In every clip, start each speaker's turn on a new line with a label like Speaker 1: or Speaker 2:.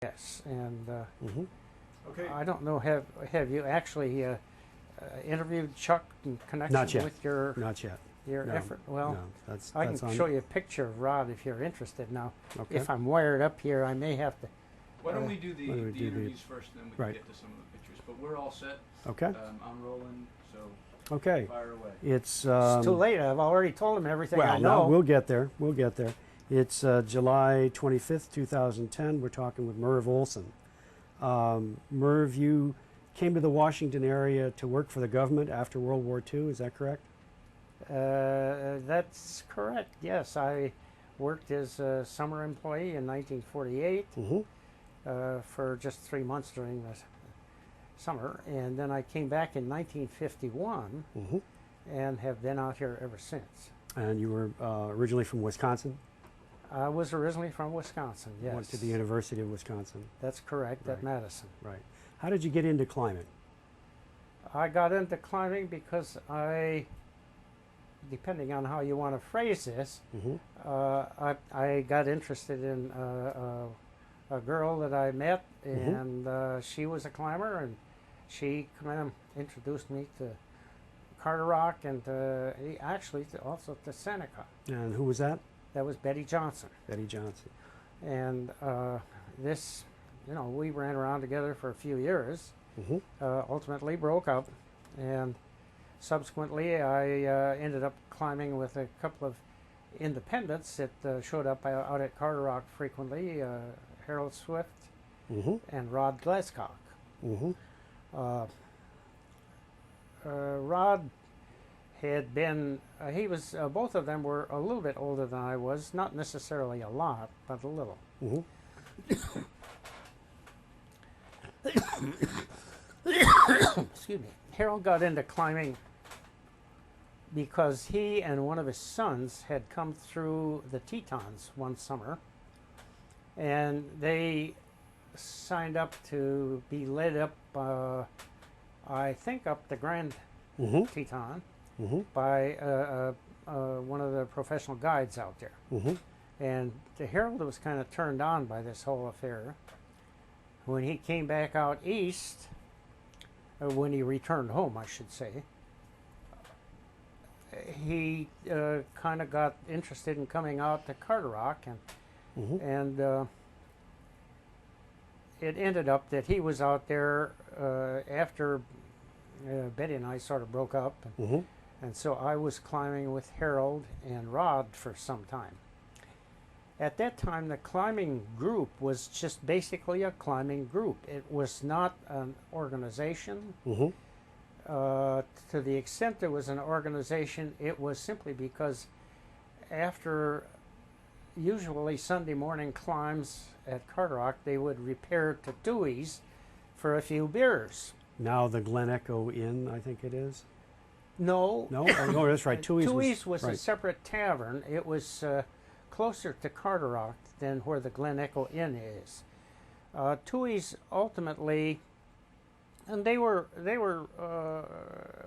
Speaker 1: Yes, and
Speaker 2: Okay.
Speaker 1: I don't know, have you actually interviewed Chuck in connection
Speaker 3: Not yet.
Speaker 1: with your
Speaker 3: Not yet.
Speaker 1: your
Speaker 3: No,
Speaker 1: effort? Well,
Speaker 3: no, that's
Speaker 1: I can
Speaker 3: on.
Speaker 1: show you a picture of Rod if you're interested. Now,
Speaker 3: Okay.
Speaker 1: if I'm wired up here, I may have to.
Speaker 2: Why don't we do the
Speaker 3: why don't we do the-
Speaker 2: interviews first, and then we can
Speaker 3: Right.
Speaker 2: get to some of the pictures. But we're all set.
Speaker 3: Okay.
Speaker 2: I'm rolling, so
Speaker 3: Okay.
Speaker 2: fire away.
Speaker 3: It's
Speaker 1: It's too late. I've already told him everything I
Speaker 3: well,
Speaker 1: know.
Speaker 3: no, we'll get there. We'll get there. It's July 25th, 2010. We're talking with Merv Oleson. Merv, you came to the Washington area to work for the government after World War II. Is that correct?
Speaker 1: That's correct. Yes, I worked as a summer employee in 1948 for just 3 months during the summer, and then I came back in 1951 and have been out here ever since.
Speaker 3: And you were originally from Wisconsin?
Speaker 1: I was originally from Wisconsin, yes.
Speaker 3: Went to the University of Wisconsin.
Speaker 1: That's correct,
Speaker 3: Right.
Speaker 1: at Madison.
Speaker 3: Right. How did you get into climbing?
Speaker 1: I got into climbing because depending on how you want to phrase this, I got interested in a girl that I met, and she was a climber, and she kind of introduced me to Carderock and actually also to Seneca.
Speaker 3: And who was that?
Speaker 1: That was Betty Johnson.
Speaker 3: Betty Johnson.
Speaker 1: And this, we ran around together for a few years, ultimately broke up, and subsequently I ended up climbing with a couple of independents that showed up out at Carderock frequently, Harold Swift and Rod Glasscock. Rod had been, both of them were a little bit older than I was, not necessarily a lot, but a little. Excuse me. Harold got into climbing because he and one of his sons had come through the Tetons one summer, and they signed up to be led up, I think up the Grand Teton by one of the professional guides out there. And Harold was kind of turned on by this whole affair. When he came back out east, when he returned home, I should say, he kind of got interested in coming out to Carderock, and it ended up that he was out there after Betty and I sort of broke up, and so I was climbing with Harold and Rod for some time. At that time, the climbing group was just basically a climbing group. It was not an organization. To the extent there was an organization, it was simply because after usually Sunday morning climbs at Carderock, they would repair to Dewey's for a few beers.
Speaker 3: Now the Glen Echo Inn, I think it is.
Speaker 1: No.
Speaker 3: No? Oh, no, that's right.
Speaker 1: Tooheys was
Speaker 3: right.
Speaker 1: a separate tavern. It was closer to Carderock than where the Glen Echo Inn is. Tooheys ultimately, and they were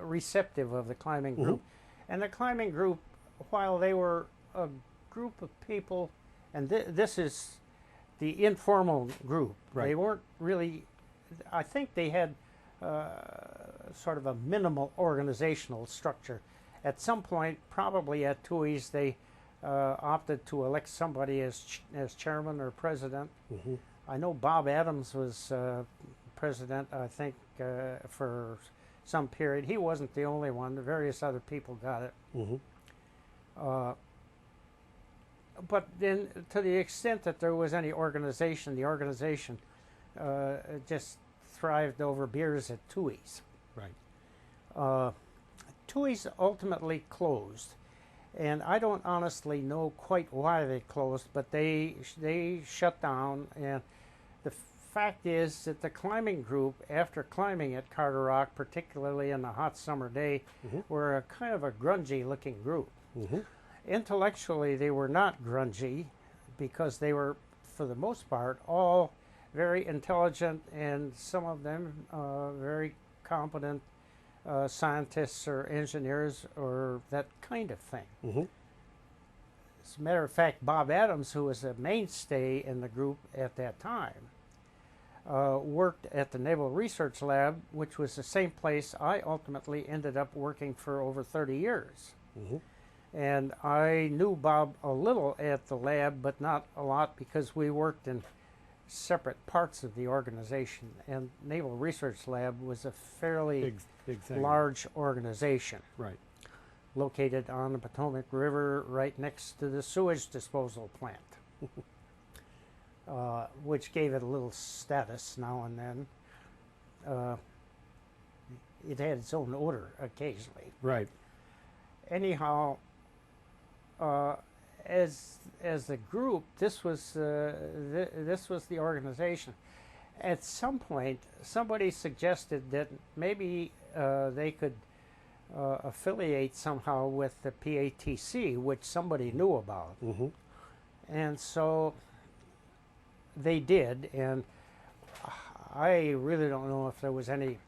Speaker 1: receptive of the climbing group, and the climbing group, while they were a group of people, and this is the informal group.
Speaker 3: Right.
Speaker 1: They weren't really. I think they had sort of a minimal organizational structure. At some point, probably at Tooheys, they opted to elect somebody as chairman or president. I know Bob Adams was president, I think, for some period. He wasn't the only one. The various other people got it. But then, to the extent that there was any organization, the organization just thrived over beers at Tooheys.
Speaker 3: Right.
Speaker 1: Tooheys ultimately closed, and I don't honestly know quite why they closed, but they shut down. And the fact is that the climbing group, after climbing at Carderock, particularly in a hot summer day, were a kind of a grungy-looking group. Intellectually, they were not grungy because they were, for the most part, all very intelligent, and some of them very competent scientists or engineers or that kind of thing. As a matter of fact, Bob Adams, who was a mainstay in the group at that time, worked at the Naval Research Lab, which was the same place I ultimately ended up working for over 30 years.
Speaker 3: Mm-hmm.
Speaker 1: And I knew Bob a little at the lab, but not a lot because we worked in separate parts of the organization. And Naval Research Lab was a fairly
Speaker 3: big thing.
Speaker 1: large organization.
Speaker 3: Right.
Speaker 1: Located on the Potomac River right next to the sewage disposal plant, which gave it a little status now and then. It had its own odor occasionally.
Speaker 3: Right.
Speaker 1: Anyhow, as a group, this was the organization. At some point, somebody suggested that maybe they could affiliate somehow with the PATC, which somebody knew about.
Speaker 3: Mm-hmm.
Speaker 1: And so they did, and I really don't know if there was anything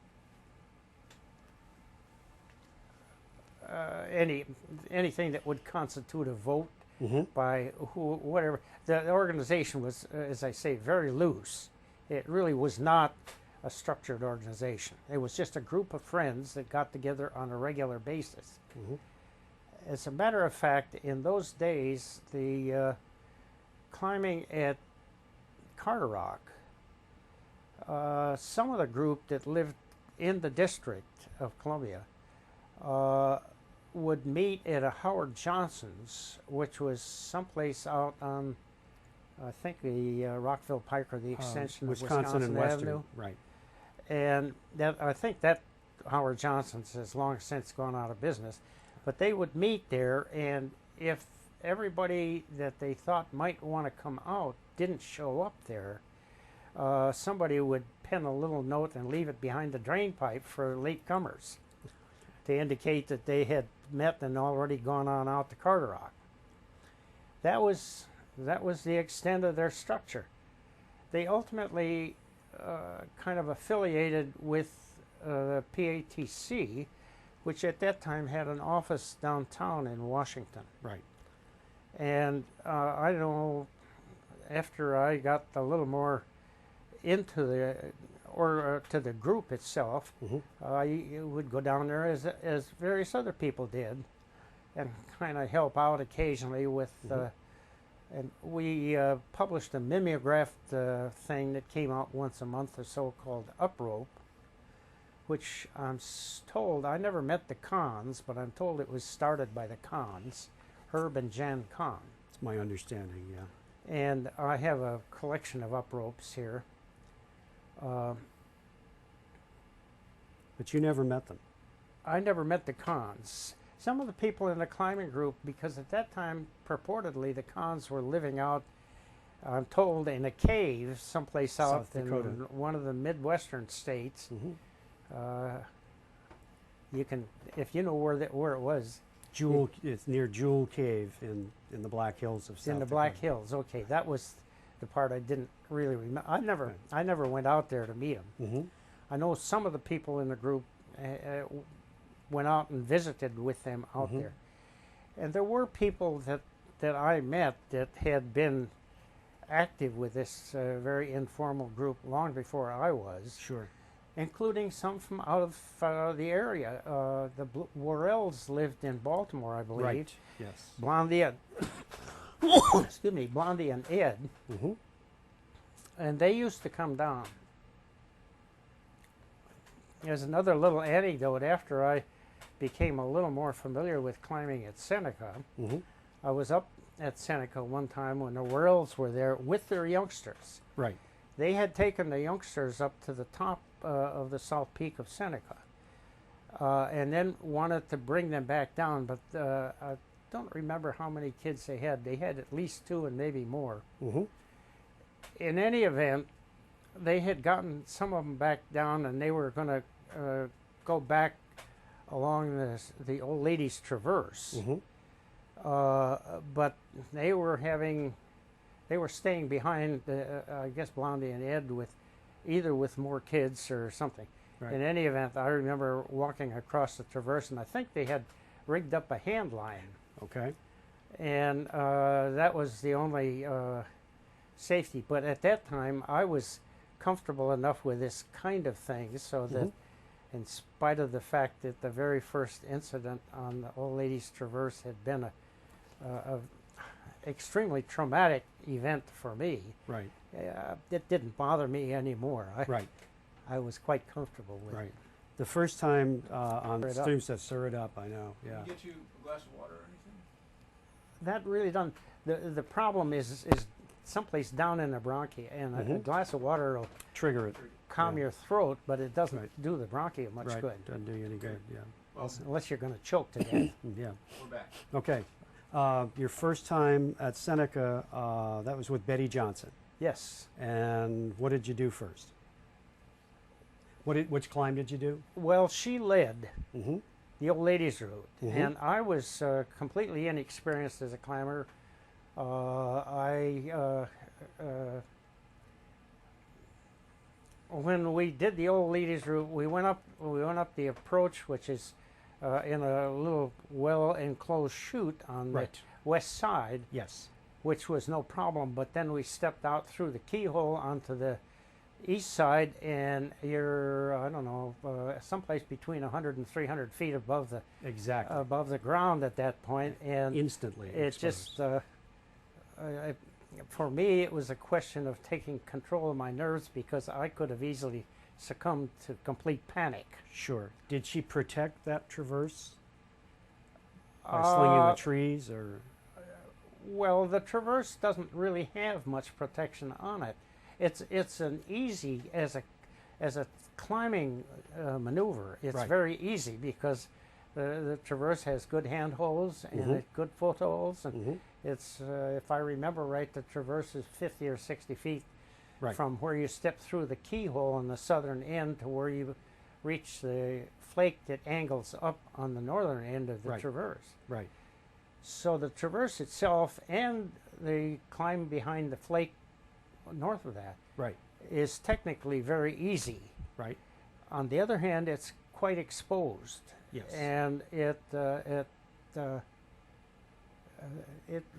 Speaker 1: that would constitute a vote
Speaker 3: Mm-hmm.
Speaker 1: by whatever. The organization was, as I say, very loose. It really was not a structured organization. It was just a group of friends that got together on a regular basis.
Speaker 3: Mm-hmm.
Speaker 1: As a matter of fact, in those days, the climbing at Carderock, some of the group that lived in the District of Columbia would meet at a Howard Johnson's, which was someplace out on, I think, the Rockville Pike or the extension of Wisconsin
Speaker 3: and Western.
Speaker 1: Avenue.
Speaker 3: Right.
Speaker 1: And I think that Howard Johnson's has long since gone out of business. But they would meet there, and if everybody that they thought might want to come out didn't show up there, somebody would pen a little note and leave it behind the drain pipe for latecomers to indicate that they had met and already gone on out to Carderock. That was the extent of their structure. They ultimately kind of affiliated with the PATC, which at that time had an office downtown in Washington.
Speaker 3: Right.
Speaker 1: And I don't know, after I got a little more into to the group itself,
Speaker 3: Mm-hmm.
Speaker 1: I would go down there as various other people did, and kind of help out occasionally with.
Speaker 3: Mm-hmm.
Speaker 1: And we published a mimeographed thing that came out once a month or so called Uprope, which I'm told, I never met the Kahns, but I'm told it was started by the Kahns, Herb and Jan Kahn.
Speaker 3: It's my understanding, yeah.
Speaker 1: And I have a collection of Upropes here.
Speaker 3: But you never met them.
Speaker 1: I never met the Kahns. Some of the people in the climbing group, because at that time, purportedly, the Kahns were living out, I'm told, in a cave someplace out
Speaker 3: South
Speaker 1: in
Speaker 3: Dakota.
Speaker 1: one of the Midwestern states.
Speaker 3: Mm-hmm.
Speaker 1: You can, if you know where it was.
Speaker 3: It's near Jewel Cave in the Black Hills of South
Speaker 1: In the
Speaker 3: Dakota.
Speaker 1: Black Hills. Okay, that was the part I didn't really remember. I never went out there to meet them.
Speaker 3: Mm-hmm.
Speaker 1: I know some of the people in the group went out and visited with them out
Speaker 3: Mm-hmm.
Speaker 1: there. And there were people that I met that had been active with this very informal group long before I was.
Speaker 3: Sure.
Speaker 1: Including some from out of the area. The Worrells lived in Baltimore, I believe.
Speaker 3: Right. Yes.
Speaker 1: Blondie and excuse me, Blondie and Ed,
Speaker 3: Mm-hmm.
Speaker 1: and they used to come down. There's another little anecdote. After I became a little more familiar with climbing at Seneca,
Speaker 3: Mm-hmm.
Speaker 1: I was up at Seneca one time when the Worrells were there with their youngsters.
Speaker 3: Right.
Speaker 1: They had taken the youngsters up to the top of the South Peak of Seneca, and then wanted to bring them back down, but I don't remember how many kids they had. They had at least 2 and maybe more.
Speaker 3: Mm-hmm.
Speaker 1: In any event, they had gotten some of them back down, and they were going to go back along the Old Ladies Traverse.
Speaker 3: Mm-hmm.
Speaker 1: But they were staying behind, I guess, Blondie and Ed either with more kids or something.
Speaker 3: Right.
Speaker 1: In any event, I remember walking across the traverse, and I think they had rigged up a hand line.
Speaker 3: Okay.
Speaker 1: And that was the only safety. But at that time, I was comfortable enough with this kind of thing so that in spite of the fact that the very first incident on the Old Ladies Traverse had been a extremely traumatic event for me,
Speaker 3: Right.
Speaker 1: it didn't bother me anymore.
Speaker 3: Right.
Speaker 1: I was quite comfortable with
Speaker 3: Right.
Speaker 1: it.
Speaker 3: The first time on
Speaker 1: Stir it up.
Speaker 3: students that stir it up, I know. Yeah.
Speaker 2: Can we get you a glass of water or anything?
Speaker 1: That really doesn't. The problem is someplace down in the bronchi, and a glass of water will
Speaker 3: Trigger it.
Speaker 1: calm
Speaker 3: Yeah.
Speaker 1: your throat, but it doesn't
Speaker 3: Right.
Speaker 1: do the bronchi much
Speaker 3: Right.
Speaker 1: good,
Speaker 3: Doesn't do you any good. Yeah.
Speaker 2: Well,
Speaker 1: unless you're going to choke to death.
Speaker 3: Yeah.
Speaker 2: we're back.
Speaker 3: Okay. Your first time at Seneca, that was with Betty Johnson.
Speaker 1: Yes.
Speaker 3: And what did you do first? Which climb did you do?
Speaker 1: Well, she led
Speaker 3: Mm-hmm.
Speaker 1: the Old Ladies route,
Speaker 3: Mhm.
Speaker 1: and I was completely inexperienced as a climber. When we did the Old Ladies route, we went up the approach, which is in a little well-enclosed chute on
Speaker 3: Right.
Speaker 1: the west side,
Speaker 3: Yes.
Speaker 1: which was no problem. But then we stepped out through the keyhole onto the east side, and you're I don't know someplace between 100 and 300 feet above
Speaker 3: Exactly.
Speaker 1: the ground at that point, and
Speaker 3: Instantly.
Speaker 1: it just for me it was a question of taking control of my nerves, because I could have easily succumbed to complete panic.
Speaker 3: Sure. Did she protect that traverse by slinging the trees, or?
Speaker 1: Well, the traverse doesn't really have much protection on it. It's an easy as a climbing maneuver. It's
Speaker 3: Right.
Speaker 1: very easy because the traverse has good handholds and good footholds, and
Speaker 3: Mhm.
Speaker 1: it's if I remember right, the traverse is 50 or 60 feet
Speaker 3: Right.
Speaker 1: from where you step through the keyhole on the southern end to where you reach the flake that angles up on the northern end of the
Speaker 3: Right.
Speaker 1: traverse.
Speaker 3: Right.
Speaker 1: So the traverse itself and the climb behind the flake north of that
Speaker 3: Right.
Speaker 1: is technically very easy.
Speaker 3: Right.
Speaker 1: On the other hand, it's quite exposed,
Speaker 3: Yes.
Speaker 1: and it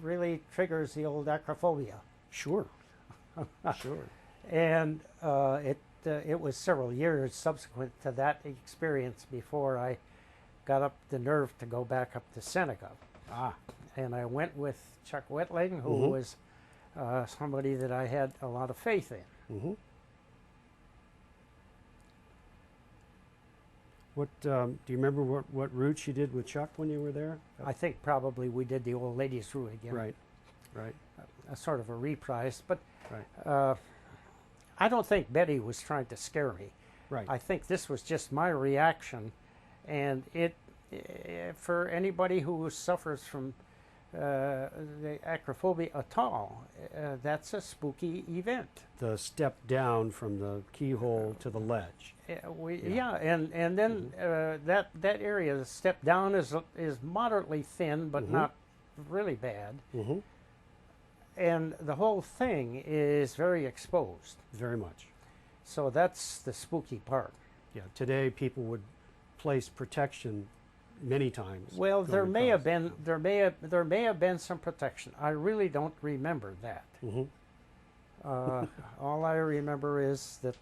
Speaker 1: really triggers the old acrophobia.
Speaker 3: Sure. Sure.
Speaker 1: And it was several years subsequent to that experience before I got up the nerve to go back up to Seneca.
Speaker 3: Ah.
Speaker 1: And I went with Chuck Whitling, who
Speaker 3: Mhm.
Speaker 1: was somebody that I had a lot of faith in.
Speaker 3: Mm-hmm. What do you remember? What route you did with Chuck when you were there?
Speaker 1: I think probably we did the Old Ladies route again.
Speaker 3: Right. Right.
Speaker 1: A sort of a reprise. But
Speaker 3: Right.
Speaker 1: I don't think Betty was trying to scare me.
Speaker 3: Right.
Speaker 1: I think this was just my reaction. And for anybody who suffers from the acrophobia at all, that's a spooky event.
Speaker 3: The step down from the keyhole to the ledge.
Speaker 1: Yeah, and then that area, the step down is moderately thin, but not really bad.
Speaker 3: Mm-hmm.
Speaker 1: And the whole thing is very exposed.
Speaker 3: Very much.
Speaker 1: So that's the spooky part.
Speaker 3: Yeah. Today, people would place protection many times.
Speaker 1: Well, there
Speaker 3: going
Speaker 1: may have
Speaker 3: across.
Speaker 1: been there may have been some protection. I really don't remember that.
Speaker 3: Mhm.
Speaker 1: All I remember is that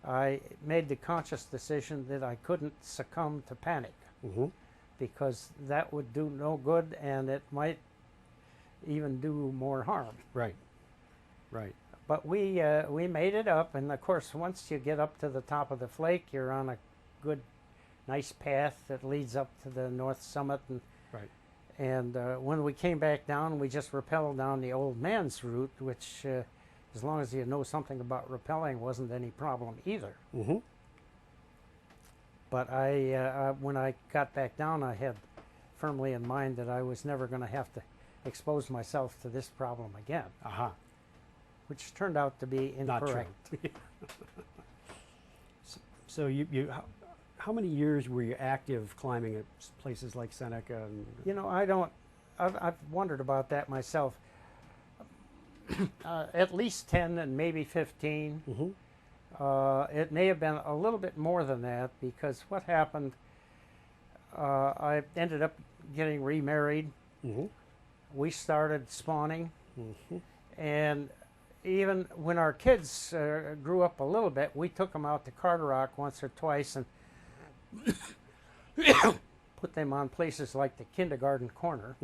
Speaker 1: I made the conscious decision that I couldn't succumb to panic,
Speaker 3: Mhm.
Speaker 1: because that would do no good, and it might even do more harm.
Speaker 3: Right. Right.
Speaker 1: But we made it up, and of course, once you get up to the top of the flake, you're on a good, nice path that leads up to the north summit.
Speaker 3: Right.
Speaker 1: And when we came back down, we just rappelled down the old man's route, which, as long as you know something about rappelling, wasn't any problem either.
Speaker 3: Mm-hmm.
Speaker 1: But when I got back down, I had firmly in mind that I was never going to have to expose myself to this problem again,
Speaker 3: Aha.
Speaker 1: which turned out to be
Speaker 3: Not true.
Speaker 1: incorrect.
Speaker 3: So how many years were you active climbing at places like Seneca? And,
Speaker 1: You know, I've wondered about that myself. At least 10 and maybe 15.
Speaker 3: Mhm.
Speaker 1: It may have been a little bit more than that, because what happened, I ended up getting remarried.
Speaker 3: Mhm.
Speaker 1: We started spawning,
Speaker 3: Mhm.
Speaker 1: and even when our kids grew up a little bit, we took them out to Carderock once or twice and put them on places like the kindergarten corner,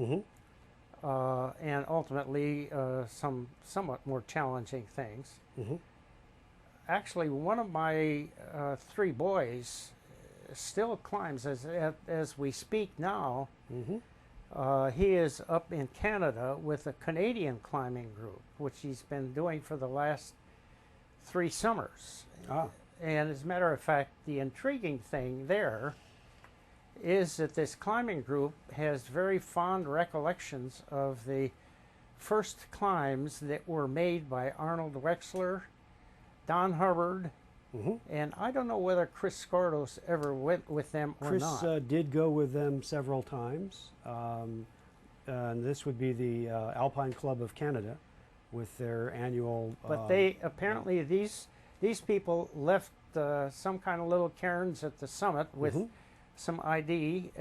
Speaker 1: and ultimately some somewhat more challenging things. Actually, one of my 3 boys still climbs as we speak now. He is up in Canada with a Canadian climbing group, which he's been doing for the last 3 summers. And as a matter of fact, the intriguing thing there is that this climbing group has very fond recollections of the first climbs that were made by Arnold Wexler, Don Hubbard, and I don't know whether Chris Skordos ever went with them or not.
Speaker 3: Chris did go with them several times. And this would be the Alpine Club of Canada with their annual...
Speaker 1: But they, apparently these people left some kind of little cairns at the summit with some ID.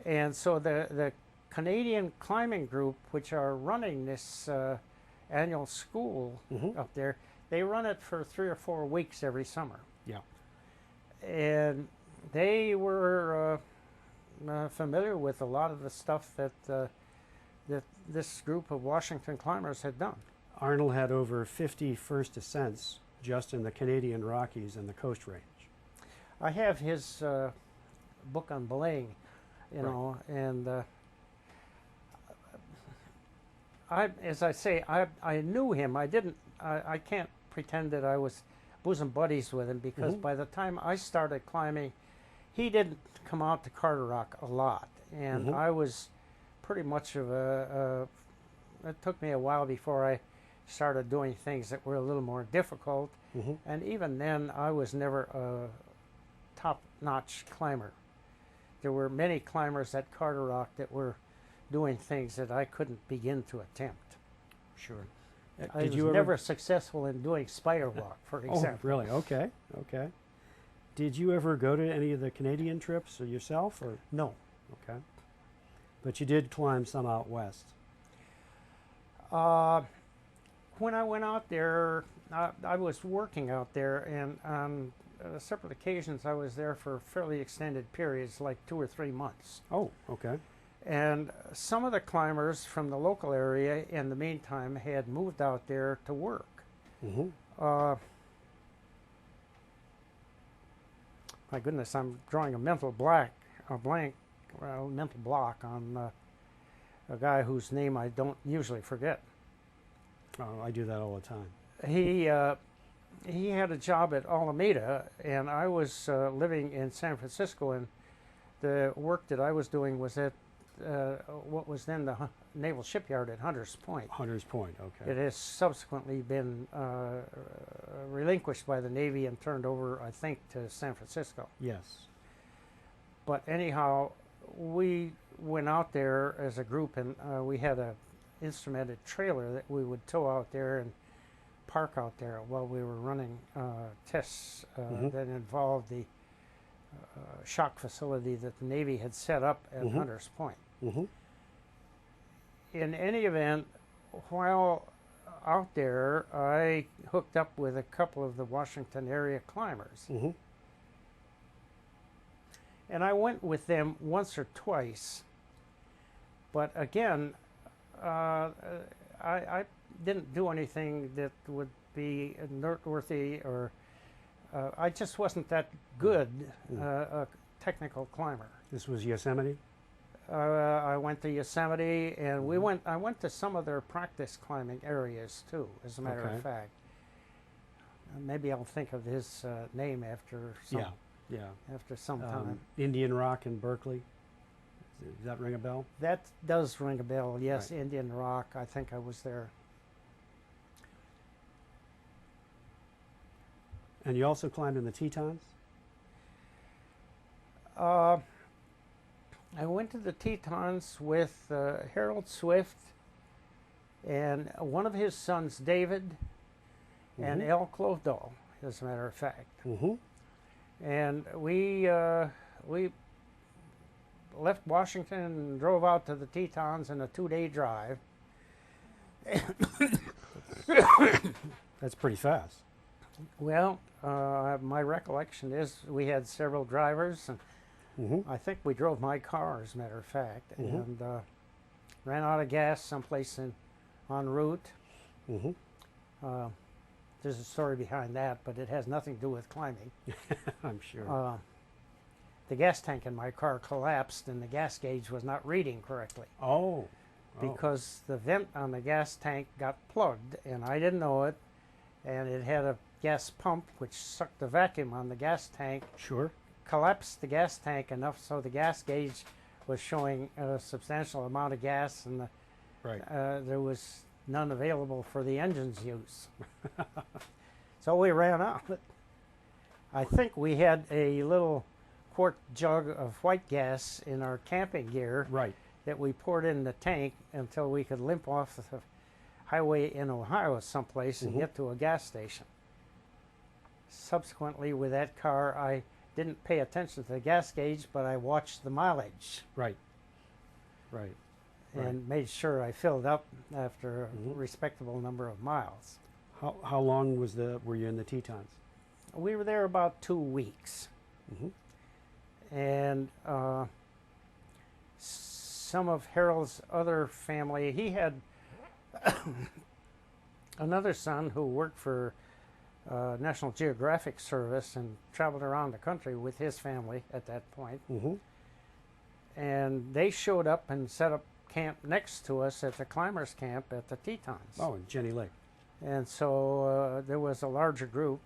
Speaker 1: And so the Canadian climbing group, which are running this annual school up there, they run it for 3 or 4 weeks every summer.
Speaker 3: Yeah.
Speaker 1: And they were familiar with a lot of the stuff that that this group of Washington climbers had done.
Speaker 3: Arnold had over 50 first ascents just in the Canadian Rockies and the Coast Range.
Speaker 1: I have his book on belaying, you know, and as I say, I knew him. I can't pretend that I was bosom buddies with him, because by the time I started climbing, he didn't come out to Carderock a lot, and I was pretty much of it took me a while before I started doing things that were a little more difficult, and even then I was never a top-notch climber. There were many climbers at Carderock that were doing things that I couldn't begin to attempt.
Speaker 3: Sure.
Speaker 1: I was never successful in doing spider walk, for example.
Speaker 3: Oh, really? Okay, okay. Did you ever go to any of the Canadian trips yourself, or?
Speaker 1: No.
Speaker 3: Okay. But you did climb some out west.
Speaker 1: When I went out there, I was working out there, and on separate occasions I was there for fairly extended periods, like 2 or 3 months.
Speaker 3: Oh, okay.
Speaker 1: And some of the climbers from the local area in the meantime had moved out there to work. My goodness, I'm drawing a mental block on a guy whose name I don't usually forget.
Speaker 3: Oh, I do that all the time.
Speaker 1: He had a job at Alameda, and I was living in San Francisco, and the work that I was doing was at what was then the Naval Shipyard at Hunters Point.
Speaker 3: Hunters Point, okay.
Speaker 1: It has subsequently been relinquished by the Navy and turned over, I think, to San Francisco.
Speaker 3: Yes.
Speaker 1: But anyhow, we went out there as a group, and we had a instrumented trailer that we would tow out there and park out there while we were running tests that involved the shock facility that the Navy had set up at Hunters Point. In any event, while out there, I hooked up with a couple of the Washington area climbers. And I went with them once or twice, but again, I didn't do anything that would be noteworthy, or I just wasn't that good a technical climber.
Speaker 3: This was Yosemite?
Speaker 1: I went to Yosemite, and I went to some of their practice climbing areas too, as a matter of fact. Maybe I'll think of his name after some time.
Speaker 3: Indian Rock in Berkley. Does that ring a bell?
Speaker 1: That does ring a bell, yes.
Speaker 3: Right.
Speaker 1: Indian Rock, I think I was there.
Speaker 3: And you also climbed in the Tetons?
Speaker 1: I went to the Tetons with Harold Swift and one of his sons, David, and L. Klovdahl, as a matter of fact. And we left Washington and drove out to the Tetons in a 2-day drive.
Speaker 3: That's pretty fast.
Speaker 1: Well, my recollection is we had several drivers, and
Speaker 3: Mm-hmm.
Speaker 1: I think we drove my car, as a matter of fact,
Speaker 3: Mm-hmm.
Speaker 1: and ran out of gas someplace en route.
Speaker 3: Mm-hmm.
Speaker 1: There's a story behind that, but it has nothing to do with climbing.
Speaker 3: I'm sure.
Speaker 1: The gas tank in my car collapsed, and the gas gauge was not reading correctly
Speaker 3: Oh.
Speaker 1: because the vent on the gas tank got plugged, and I didn't know it, and it had a gas pump which sucked the vacuum on the gas tank,
Speaker 3: Sure.
Speaker 1: collapsed the gas tank enough so the gas gauge was showing a substantial amount of gas, and
Speaker 3: Right.
Speaker 1: there was none available for the engine's use. So we ran out. I think we had a little quart jug of white gas in our camping gear
Speaker 3: Right.
Speaker 1: that we poured in the tank until we could limp off the highway in Ohio someplace and
Speaker 3: Mhm.
Speaker 1: get to a gas station. Subsequently, with that car, I didn't pay attention to the gas gauge, but I watched the mileage
Speaker 3: Right. Right.
Speaker 1: and made sure I filled up after a
Speaker 3: Mhm.
Speaker 1: respectable number of miles.
Speaker 3: How long were you in the Tetons?
Speaker 1: We were there about 2 weeks,
Speaker 3: Mm-hmm.
Speaker 1: and some of Harold's other family, he had another son who worked for National Geographic Service and traveled around the country with his family at that point.
Speaker 3: Mm-hmm.
Speaker 1: And they showed up and set up camp next to us at the climbers camp at the Tetons.
Speaker 3: Oh, in Jenny Lake.
Speaker 1: And so there was a larger group,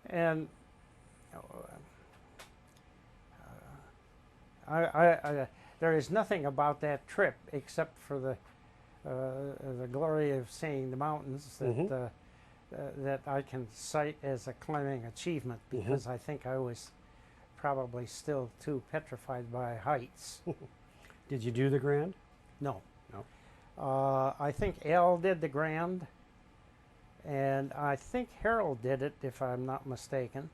Speaker 1: and there is nothing about that trip except for the glory of seeing the mountains that
Speaker 3: Mhm.
Speaker 1: that I can cite as a climbing achievement, because I think I was probably still too petrified by heights.
Speaker 3: Did you do the Grand?
Speaker 1: No.
Speaker 3: No.
Speaker 1: I think Al did the Grand, and I think Harold did it, if I'm not mistaken,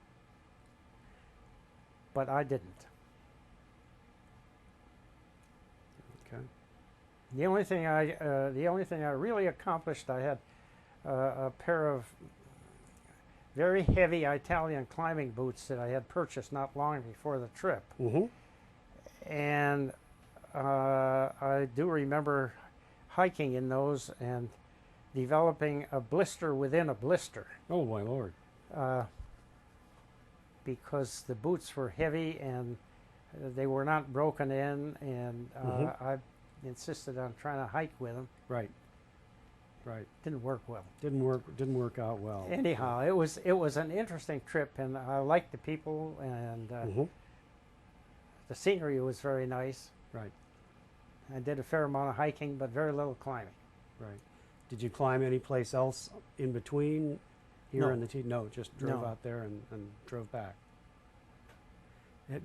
Speaker 1: but I didn't.
Speaker 3: Okay.
Speaker 1: The only thing I really accomplished, I had a pair of very heavy Italian climbing boots that I had purchased not long before the trip,
Speaker 3: Mm-hmm.
Speaker 1: and I do remember hiking in those and developing a blister within a blister,
Speaker 3: Oh my Lord.
Speaker 1: because the boots were heavy and they were not broken in, and I insisted on trying to hike with them.
Speaker 3: Right. Right.
Speaker 1: Didn't work well.
Speaker 3: Didn't work out well.
Speaker 1: Anyhow, it was an interesting trip, and I liked the people, and
Speaker 3: Mm-hmm.
Speaker 1: the scenery was very nice.
Speaker 3: Right.
Speaker 1: I did a fair amount of hiking, but very little climbing.
Speaker 3: Right. Did you climb any place else in between here
Speaker 1: No.
Speaker 3: in the Teton? No, just drove
Speaker 1: No.
Speaker 3: out there and drove back.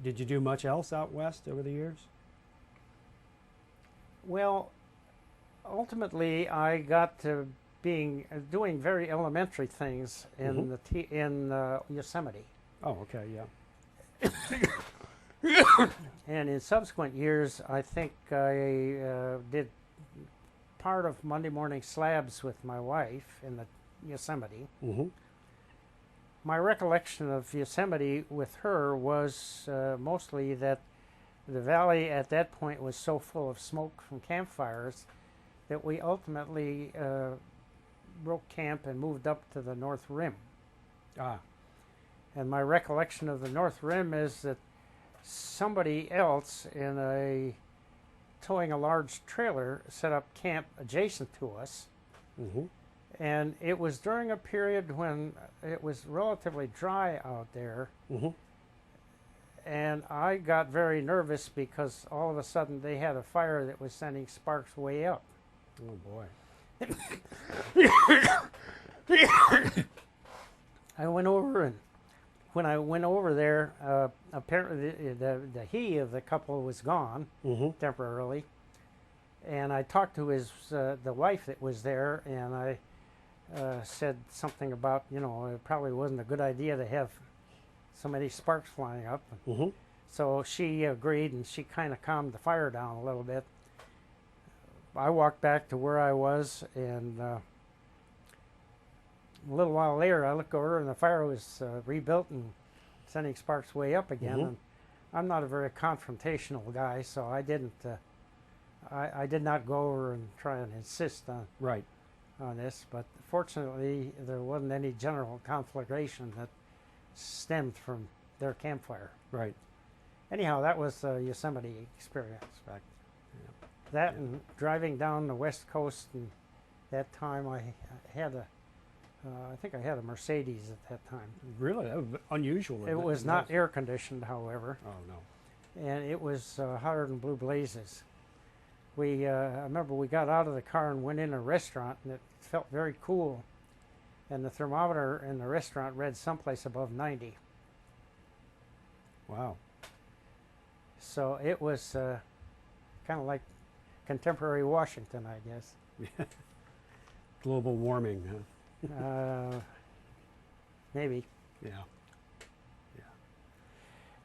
Speaker 3: Did you do much else out west over the years?
Speaker 1: Well, ultimately, I got to doing very elementary things in Yosemite,
Speaker 3: Oh, okay, yeah.
Speaker 1: and in subsequent years, I think I did part of Monday morning slabs with my wife in the Yosemite.
Speaker 3: Mm-hmm.
Speaker 1: My recollection of Yosemite with her was mostly that the valley at that point was so full of smoke from campfires that we ultimately broke camp and moved up to the North Rim.
Speaker 3: Ah,
Speaker 1: And my recollection of the North Rim is that somebody else towing a large trailer set up camp adjacent to us.
Speaker 3: mm-hmm.
Speaker 1: And it was during a period when it was relatively dry out there.
Speaker 3: Mm-hmm.
Speaker 1: And I got very nervous because all of a sudden they had a fire that was sending sparks way up.
Speaker 3: Oh boy.
Speaker 1: I went over, and when I went over there, apparently the he of the couple was gone
Speaker 3: Mm-hmm.
Speaker 1: temporarily. And I talked to the wife that was there, and I said something about, it probably wasn't a good idea to have so many sparks flying up.
Speaker 3: Mm-hmm.
Speaker 1: So she agreed, and she kind of calmed the fire down a little bit. I walked back to where I was, and a little while later, I look over and the fire was rebuilt and sending sparks way up again.
Speaker 3: Mhm.
Speaker 1: And I'm not a very confrontational guy, so I didn't. I did not go over and try and insist
Speaker 3: Right.
Speaker 1: on this. But fortunately, there wasn't any general conflagration that stemmed from their campfire.
Speaker 3: Right.
Speaker 1: Anyhow, that was a Yosemite experience.
Speaker 3: Back.
Speaker 1: That and driving down the west coast, and that time I had a, I think I had a Mercedes at that time.
Speaker 3: Really? That was unusual.
Speaker 1: It was not air conditioned, however,
Speaker 3: Oh, no.
Speaker 1: and it was hotter than blue blazes. I remember we got out of the car and went in a restaurant, and it felt very cool, and the thermometer in the restaurant read someplace above 90.
Speaker 3: Wow.
Speaker 1: So it was kind of like contemporary Washington, I guess.
Speaker 3: Global warming, huh?
Speaker 1: Maybe.
Speaker 3: Yeah.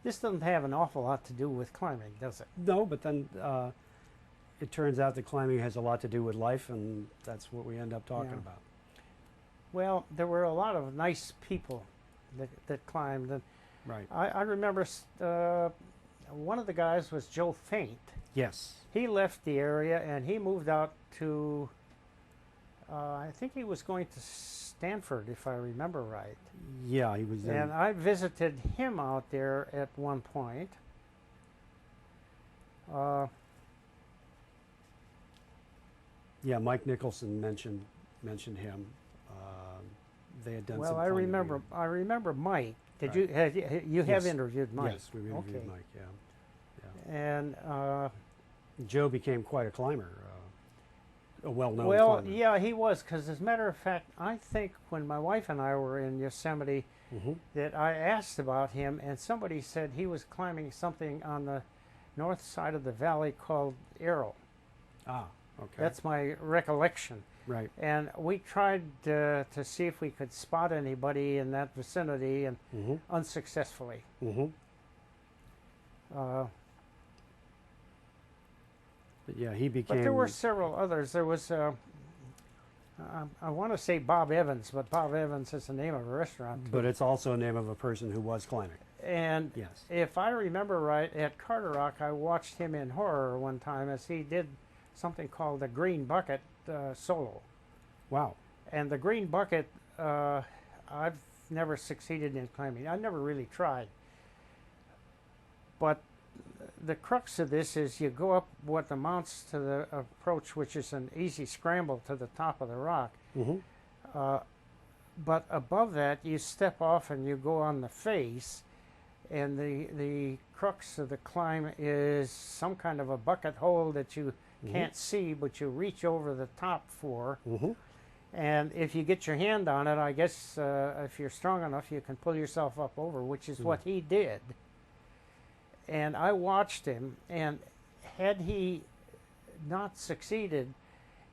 Speaker 1: This doesn't have an awful lot to do with climbing, does it?
Speaker 3: No, but then it turns out that climbing has a lot to do with life, and that's what we end up talking
Speaker 1: Yeah.
Speaker 3: about.
Speaker 1: Well, there were a lot of nice people that climbed. And
Speaker 3: Right.
Speaker 1: I remember one of the guys was Joe Faint.
Speaker 3: Yes.
Speaker 1: He left the area and he moved out to, I think he was going to Stanford, if I remember right.
Speaker 3: Yeah, he was
Speaker 1: And I visited him out there at one point.
Speaker 3: Yeah, Mike Nicholson mentioned him. They had done
Speaker 1: Well,
Speaker 3: some
Speaker 1: I
Speaker 3: climbing
Speaker 1: remember.
Speaker 3: together.
Speaker 1: I remember Mike. Did
Speaker 3: Right.
Speaker 1: you have
Speaker 3: Yes.
Speaker 1: interviewed Mike?
Speaker 3: Yes, we interviewed
Speaker 1: Okay.
Speaker 3: Mike. Yeah.
Speaker 1: And
Speaker 3: Joe became quite a climber, a well-known
Speaker 1: well,
Speaker 3: climber.
Speaker 1: yeah, he was. Because as a matter of fact, I think when my wife and I were in Yosemite,
Speaker 3: Hmm.
Speaker 1: that I asked about him, and somebody said he was climbing something on the north side of the valley called Arrow.
Speaker 3: Ah, okay.
Speaker 1: That's my recollection.
Speaker 3: right.
Speaker 1: And we tried to see if we could spot anybody in that vicinity, and
Speaker 3: Hmm.
Speaker 1: unsuccessfully.
Speaker 3: Hmm.
Speaker 1: Uh,
Speaker 3: But yeah, he became.
Speaker 1: but there were several others. There was, I want to say Bob Evans, but Bob Evans is the name of a restaurant. too.
Speaker 3: But it's also a name of a person who was climbing.
Speaker 1: And
Speaker 3: Yes.
Speaker 1: if I remember right, at Carderock, I watched him in horror one time as he did something called the Green Bucket solo.
Speaker 3: Wow.
Speaker 1: And the Green Bucket, I've never succeeded in climbing. I never really tried. But the crux of this is you go up what amounts to the approach, which is an easy scramble to the top of the rock.
Speaker 3: Hmm.
Speaker 1: But above that, you step off and you go on the face. And the crux of the climb is some kind of a bucket hole that you can't see, but you reach over the top for.
Speaker 3: Hmm.
Speaker 1: And if you get your hand on it, I guess if you're strong enough, you can pull yourself up over, which is what he did. And I watched him, and had he not succeeded,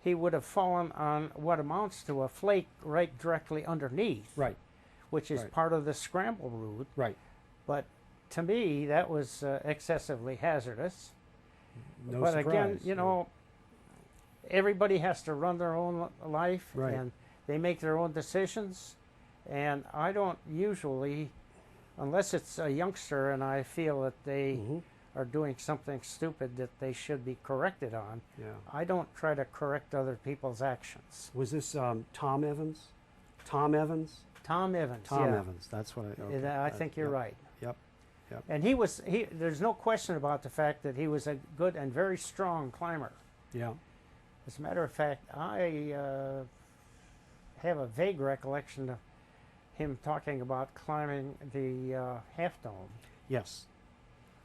Speaker 1: he would have fallen on what amounts to a flake right directly underneath,
Speaker 3: Right.
Speaker 1: which is
Speaker 3: Right.
Speaker 1: part of the scramble route.
Speaker 3: Right.
Speaker 1: But to me, that was excessively hazardous.
Speaker 3: No
Speaker 1: But
Speaker 3: surprise.
Speaker 1: again, you
Speaker 3: yeah.
Speaker 1: know, everybody has to run their own life,
Speaker 3: Right.
Speaker 1: and they make their own decisions. And I don't usually, unless it's a youngster and I feel that they
Speaker 3: Mhm.
Speaker 1: are doing something stupid that they should be corrected on,
Speaker 3: Yeah.
Speaker 1: I don't try to correct other people's actions.
Speaker 3: Was this Tom Evans? Tom Evans?
Speaker 1: Tom Evans,
Speaker 3: Tom
Speaker 1: yeah.
Speaker 3: Evans. That's what I.
Speaker 1: And I think you're
Speaker 3: yep.
Speaker 1: right.
Speaker 3: Yep. Yep.
Speaker 1: And there's no question about the fact that he was a good and very strong climber.
Speaker 3: Yeah.
Speaker 1: As a matter of fact, I have a vague recollection of him talking about climbing the Half Dome.
Speaker 3: Yes.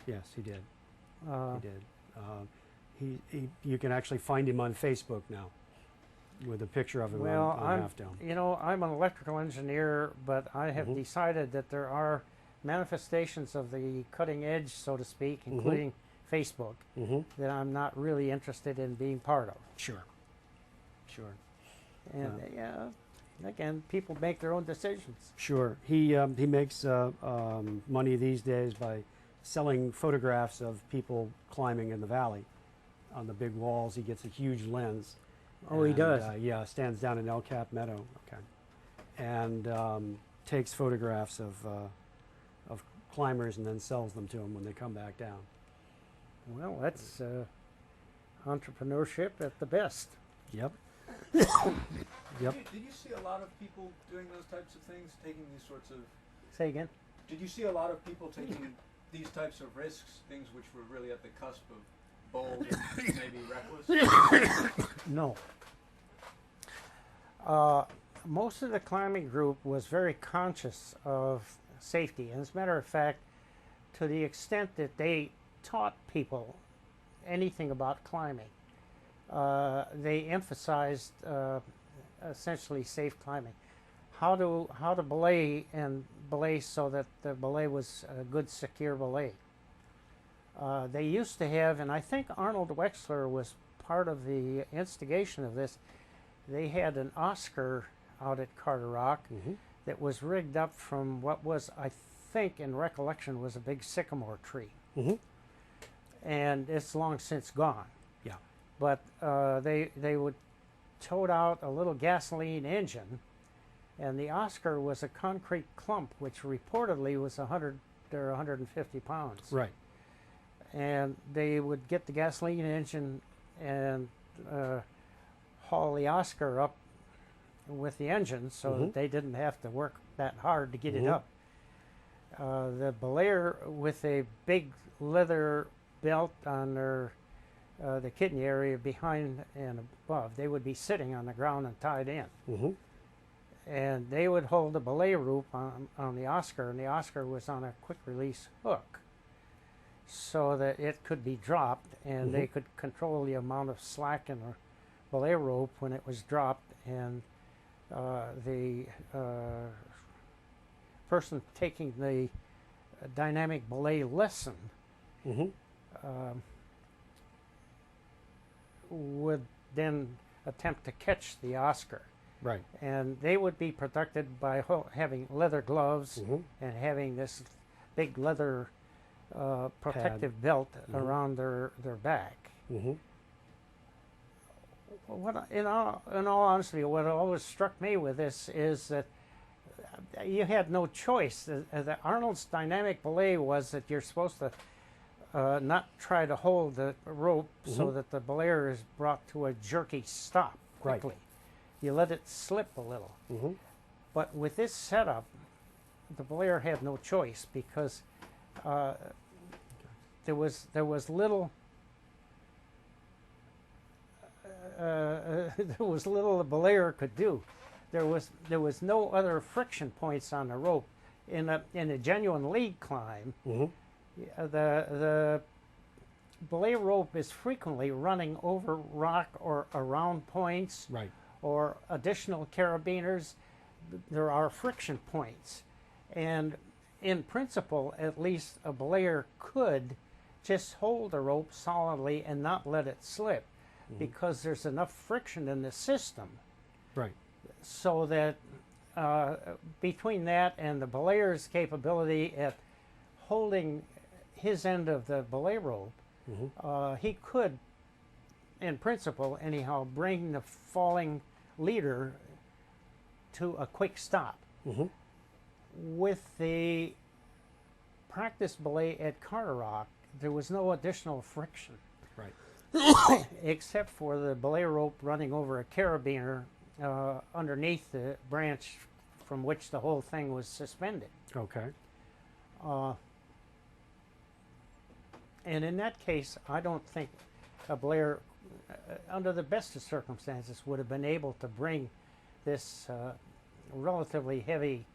Speaker 3: Yes, he did.
Speaker 1: Uh,
Speaker 3: He did. You can actually find him on Facebook now, with a picture of him
Speaker 1: well,
Speaker 3: on Half Dome.
Speaker 1: I'm an electrical engineer, but I have
Speaker 3: Mhm.
Speaker 1: decided that there are manifestations of the cutting edge, so to speak, including Facebook,
Speaker 3: Mm-hmm.
Speaker 1: that I'm not really interested in being part of.
Speaker 3: Sure. Sure.
Speaker 1: And yeah, again, people make their own decisions.
Speaker 3: Sure. He makes money these days by selling photographs of people climbing in the valley. On the big walls, he gets a huge lens.
Speaker 1: Oh, he
Speaker 3: and,
Speaker 1: does?
Speaker 3: Yeah, stands down in El Cap Meadow. Okay. and takes photographs of climbers and then sells them to them when they come back down.
Speaker 1: Well, that's entrepreneurship at the best.
Speaker 3: Yep.
Speaker 2: Yep.
Speaker 3: Yep.
Speaker 2: Did you see a lot of people doing those types of things, taking these sorts of...
Speaker 1: Say again?
Speaker 2: Did you see a lot of people taking these types of risks, things which were really at the cusp of bold and maybe reckless?
Speaker 1: No. Most of the climbing group was very conscious of safety. And as a matter of fact, to the extent that they taught people anything about climbing, they emphasized essentially safe climbing. How to belay and belay so that the belay was a good, secure belay. They used to have, and I think Arnold Wexler was part of the instigation of this, they had an Oscar out at Carderock that was rigged up from what was, I think, in recollection, was a big sycamore tree. And it's long since gone.
Speaker 3: Yeah.
Speaker 1: But they would tote out a little gasoline engine, and the Oscar was a concrete clump, which reportedly was 100 or 150 pounds.
Speaker 3: Right.
Speaker 1: And they would get the gasoline engine and haul the Oscar up with the engine so that they didn't have to work that hard to get it up. The belayer with a big leather belt on their the kidney area behind and above, they would be sitting on the ground and tied in. And they would hold the belay rope on the Oscar, and the Oscar was on a quick release hook so that it could be dropped, and they could control the amount of slack in the belay rope when it was dropped, and the person taking the dynamic belay lesson would then attempt to catch the Oscar.
Speaker 3: Right.
Speaker 1: And they would be protected by having leather gloves and having this big leather protective belt around their back. What, in all honesty, what always struck me with this is that you had no choice. The Arnold's dynamic belay was that you're supposed to not try to hold the rope so that the belayer is brought to a jerky stop quickly.
Speaker 3: Right.
Speaker 1: You let it slip a little. But with this setup, the belayer had no choice because there was little there was little the belayer could do. There was no other friction points on the rope. In a genuine lead climb, the belay rope is frequently running over rock or around points.
Speaker 3: Right.
Speaker 1: Or additional carabiners. There are friction points, and in principle, at least a belayer could just hold the rope solidly and not let it slip, because there's enough friction in the system.
Speaker 3: Right.
Speaker 1: So that between that and the belayer's capability at holding his end of the belay rope, he could, in principle anyhow, bring the falling leader to a quick stop. With the practice belay at Carderock, there was no additional friction.
Speaker 3: Right.
Speaker 1: Except for the belay rope running over a carabiner underneath the branch from which the whole thing was suspended.
Speaker 3: Okay.
Speaker 1: And in that case, I don't think a belayer, under the best of circumstances, would have been able to bring this relatively heavy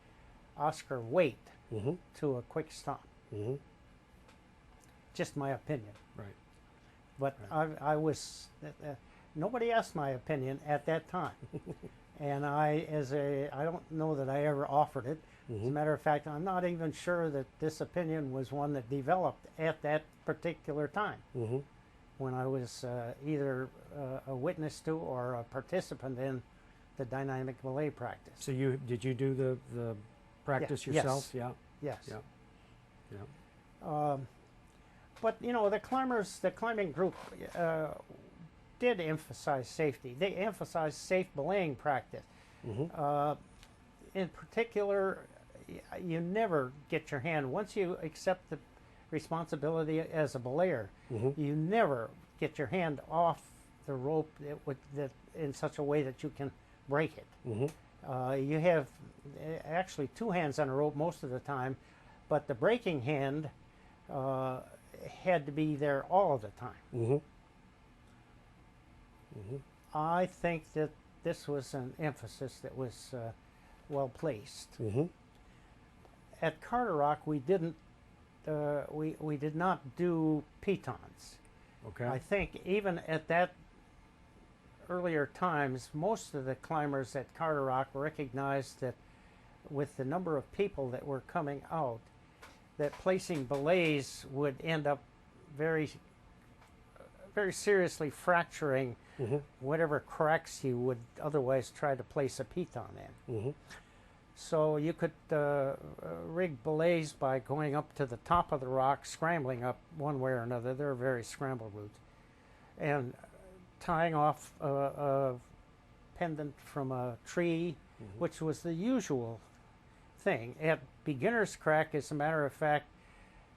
Speaker 1: Oscar weight to a quick stop. Just my opinion.
Speaker 3: Right.
Speaker 1: But I was, nobody asked my opinion at that time. And I don't know that I ever offered it. As a matter of fact, I'm not even sure that this opinion was one that developed at that particular time, when I was either a witness to or a participant in the dynamic belay practice.
Speaker 3: So did you do the practice yourself?
Speaker 1: Yes.
Speaker 3: Yeah.
Speaker 1: Yes.
Speaker 3: Yeah.
Speaker 1: But you know, the climbing group did emphasize safety. They emphasized safe belaying practice. in particular, you never get your hand, once you accept the responsibility as a belayer, you never get your hand off the rope in such a way that you can break it. You have actually two hands on a rope most of the time, but the breaking hand had to be there all of the time. I think that this was an emphasis that was well placed. At Carderock, we didn't. We did not do pitons.
Speaker 3: Okay.
Speaker 1: I think even at that earlier times, most of the climbers at Carderock recognized that with the number of people that were coming out, that placing belays would end up very seriously fracturing whatever cracks you would otherwise try to place a piton in. So you could rig belays by going up to the top of the rock, scrambling up one way or another. They're very scramble routes, and tying off a pendant from a tree, which was the usual thing. At beginner's crack, as a matter of fact,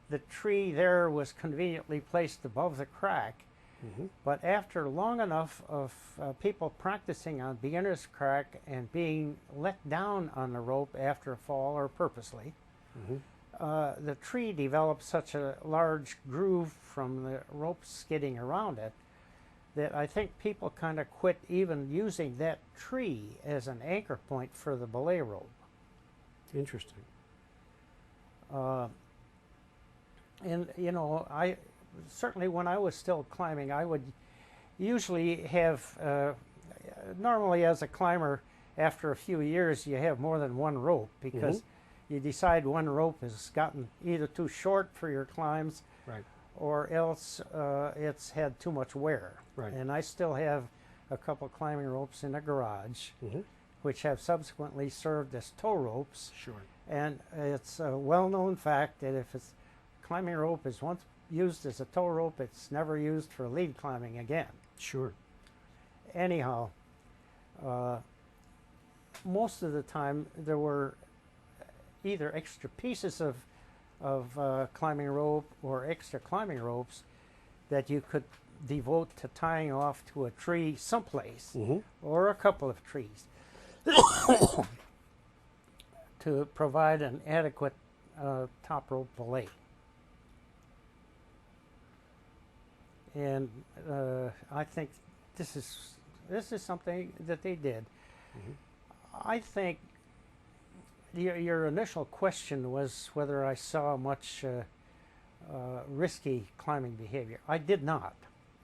Speaker 1: the tree there was conveniently placed above the crack. But after long enough of people practicing on beginner's crack and being let down on the rope after a fall or purposely, the tree developed such a large groove from the rope skidding around it that I think people kind of quit even using that tree as an anchor point for the belay rope.
Speaker 3: Interesting.
Speaker 1: And you know, certainly when I was still climbing, I would usually have, normally as a climber, after a few years, you have more than one rope because you decide one rope has gotten either too short for your climbs, or else it's had too much wear. And I still have a couple climbing ropes in the garage, which have subsequently served as tow ropes. And it's a well-known fact that if a climbing rope is once used as a tow rope, it's never used for lead climbing again. Anyhow, most of the time there were either extra pieces of climbing rope or extra climbing ropes that you could devote to tying off to a tree someplace, or a couple of trees, to provide an adequate top rope belay. And I think this is something that they did. I think your initial question was whether I saw much risky climbing behavior. I did not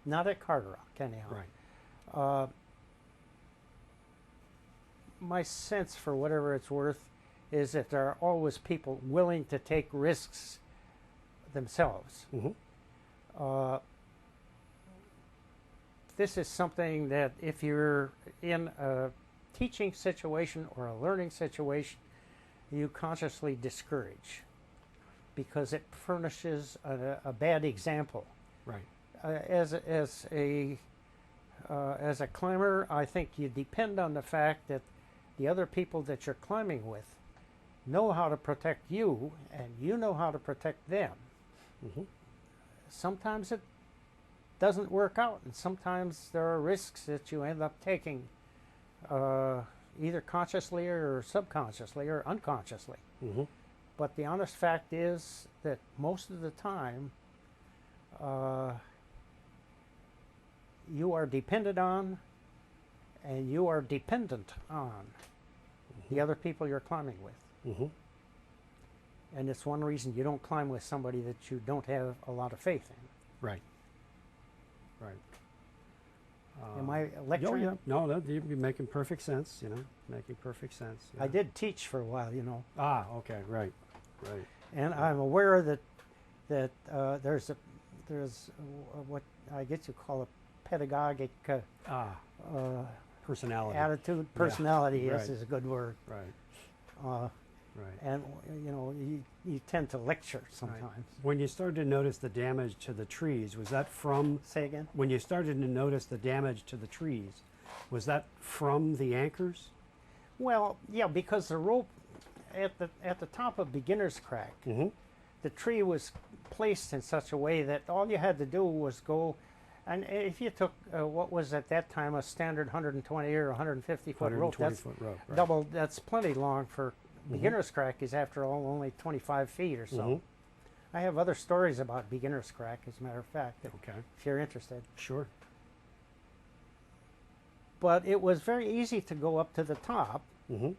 Speaker 1: at Carderock anyhow. My sense, for whatever it's worth, is that there are always people willing to take risks themselves. This is something that if you're in a teaching situation or a learning situation, you consciously discourage, because it furnishes a bad example. As a climber, I think you depend on the fact that the other people that you're climbing with know how to protect you, and you know how to protect them. Sometimes it doesn't work out, and sometimes there are risks that you end up taking, either consciously or subconsciously or unconsciously. But the honest fact is that most of the time you are dependent on, and you are dependent on the other people you're climbing with. And it's one reason you don't climb with somebody that you don't have a lot of faith in. Am I lecturing?
Speaker 3: No, you'd be making perfect sense, making perfect sense.
Speaker 1: I did teach for a while,
Speaker 3: Okay, right.
Speaker 1: And I'm aware that there's what I guess you call a pedagogic
Speaker 3: personality.
Speaker 1: Attitude, personality, yes, is a good word. And you tend to lecture sometimes.
Speaker 3: When you started to notice the damage to the trees, was that from?
Speaker 1: Say again?
Speaker 3: When you started to notice the damage to the trees, was that from the anchors?
Speaker 1: Well, yeah, because the rope at the top of Beginner's Crack,
Speaker 3: Mm-hmm.
Speaker 1: the tree was placed in such a way that all you had to do was go, and if you took what was at that time a standard 120 or 150 foot rope,
Speaker 3: 120
Speaker 1: that's
Speaker 3: foot rope. Right.
Speaker 1: double. That's plenty long for Beginner's Crack. Is after all only 25 feet or so.
Speaker 3: Mhm.
Speaker 1: I have other stories about Beginner's Crack, as a matter of fact,
Speaker 3: Okay.
Speaker 1: if you're interested.
Speaker 3: Sure.
Speaker 1: But it was very easy to go up to the top
Speaker 3: Mm-hmm.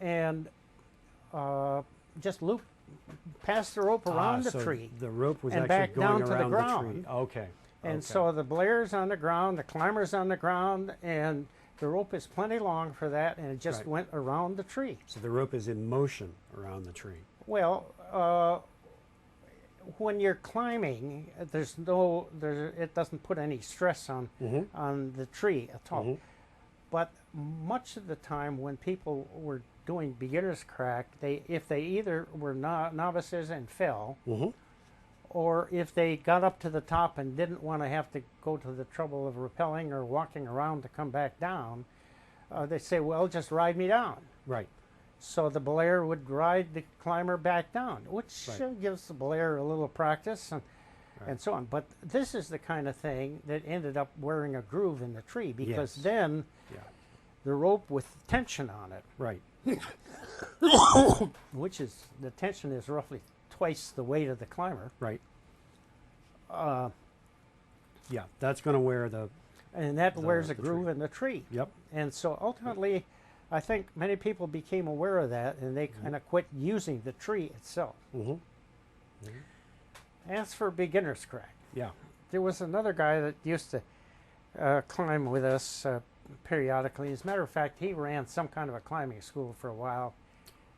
Speaker 1: and just loop, pass the rope around the
Speaker 3: so
Speaker 1: tree.
Speaker 3: The rope was
Speaker 1: and
Speaker 3: actually
Speaker 1: back
Speaker 3: going
Speaker 1: down to the
Speaker 3: around
Speaker 1: ground.
Speaker 3: tree. Okay.
Speaker 1: And
Speaker 3: okay.
Speaker 1: so the blair's on the ground, the climber's on the ground, and the rope is plenty long for that, and it just
Speaker 3: Right.
Speaker 1: went around the tree.
Speaker 3: So the rope is in motion around the tree.
Speaker 1: Well, when you're climbing, it doesn't put any stress on
Speaker 3: Mm-hmm.
Speaker 1: on the tree at all.
Speaker 3: Mhm.
Speaker 1: But much of the time, when people were doing Beginner's Crack, if they either were novices and fell,
Speaker 3: Mm-hmm.
Speaker 1: or if they got up to the top and didn't want to have to go to the trouble of rappelling or walking around to come back down, they say, well, just ride me down.
Speaker 3: Right.
Speaker 1: So the belayer would ride the climber back down, which
Speaker 3: Right.
Speaker 1: gives the belayer a little practice and
Speaker 3: Right.
Speaker 1: so on. But this is the kind of thing that ended up wearing a groove in the tree, because
Speaker 3: Yes.
Speaker 1: then
Speaker 3: Yeah.
Speaker 1: the rope with tension on it,
Speaker 3: Right.
Speaker 1: which is, the tension is roughly twice the weight of the climber,
Speaker 3: Right.
Speaker 1: uh,
Speaker 3: Yeah. That's going to wear the.
Speaker 1: and that wears a
Speaker 3: the
Speaker 1: groove
Speaker 3: tree.
Speaker 1: in the tree.
Speaker 3: Yep.
Speaker 1: And so ultimately, I think many people became aware of that, and they kind of quit using the tree itself.
Speaker 3: Mm-hmm.
Speaker 1: As for Beginner's Crack,
Speaker 3: Yeah.
Speaker 1: there was another guy that used to climb with us periodically. As a matter of fact, he ran some kind of a climbing school for a while.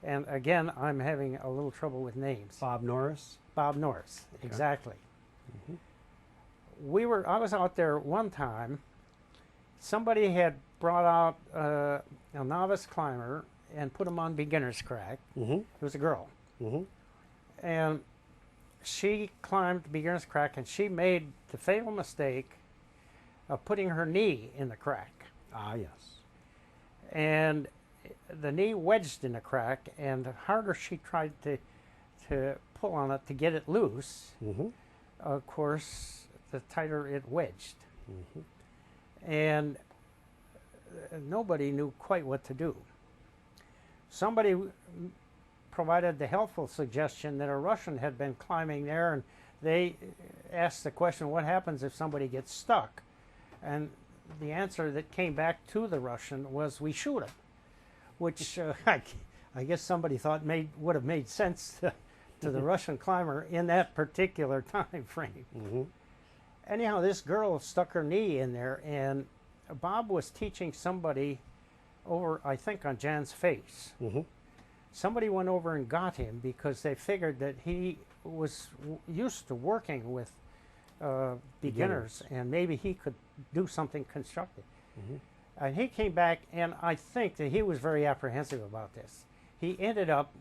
Speaker 1: And again, I'm having a little trouble with names.
Speaker 3: Bob Norris.
Speaker 1: Bob Norris,
Speaker 3: Okay.
Speaker 1: exactly.
Speaker 3: Mhm.
Speaker 1: I was out there one time. Somebody had brought out a novice climber and put him on Beginner's Crack.
Speaker 3: Mm-hmm.
Speaker 1: It was a girl.
Speaker 3: Mm-hmm.
Speaker 1: And she climbed Beginner's Crack, and she made the fatal mistake of putting her knee in the crack.
Speaker 3: Ah, yes.
Speaker 1: And the knee wedged in the crack, and the harder she tried to pull on it to get it loose,
Speaker 3: Mm-hmm.
Speaker 1: of course, the tighter it wedged.
Speaker 3: Mm-hmm.
Speaker 1: And nobody knew quite what to do. Somebody provided the helpful suggestion that a Russian had been climbing there, and they asked the question, what happens if somebody gets stuck? And the answer that came back to the Russian was, we shoot him, which I guess somebody thought would have made sense to the Russian climber in that particular time frame.
Speaker 3: Mm-hmm.
Speaker 1: Anyhow, this girl stuck her knee in there, and Bob was teaching somebody over, I think, on Jan's face.
Speaker 3: Mm-hmm.
Speaker 1: Somebody went over and got him because they figured that he was used to working with beginners, and maybe he could do something constructive.
Speaker 3: Mm-hmm.
Speaker 1: And he came back, and I think that he was very apprehensive about this. He ended up,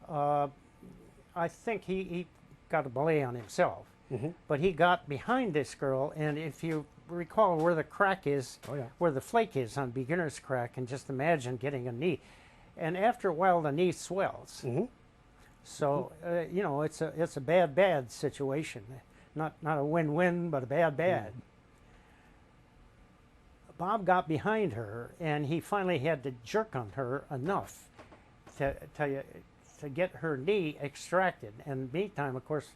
Speaker 1: I think he got a belay on himself,
Speaker 3: Mm-hmm.
Speaker 1: but he got behind this girl, and if you recall where the crack is,
Speaker 3: Oh, yeah.
Speaker 1: where the flake is on Beginner's Crack, and just imagine getting a knee. And after a while, the knee swells.
Speaker 3: Mm-hmm.
Speaker 1: So, you know, it's a bad situation. Not a win-win, but a bad. Bob got behind her, and he finally had to jerk on her enough to get her knee extracted. And meantime, of course,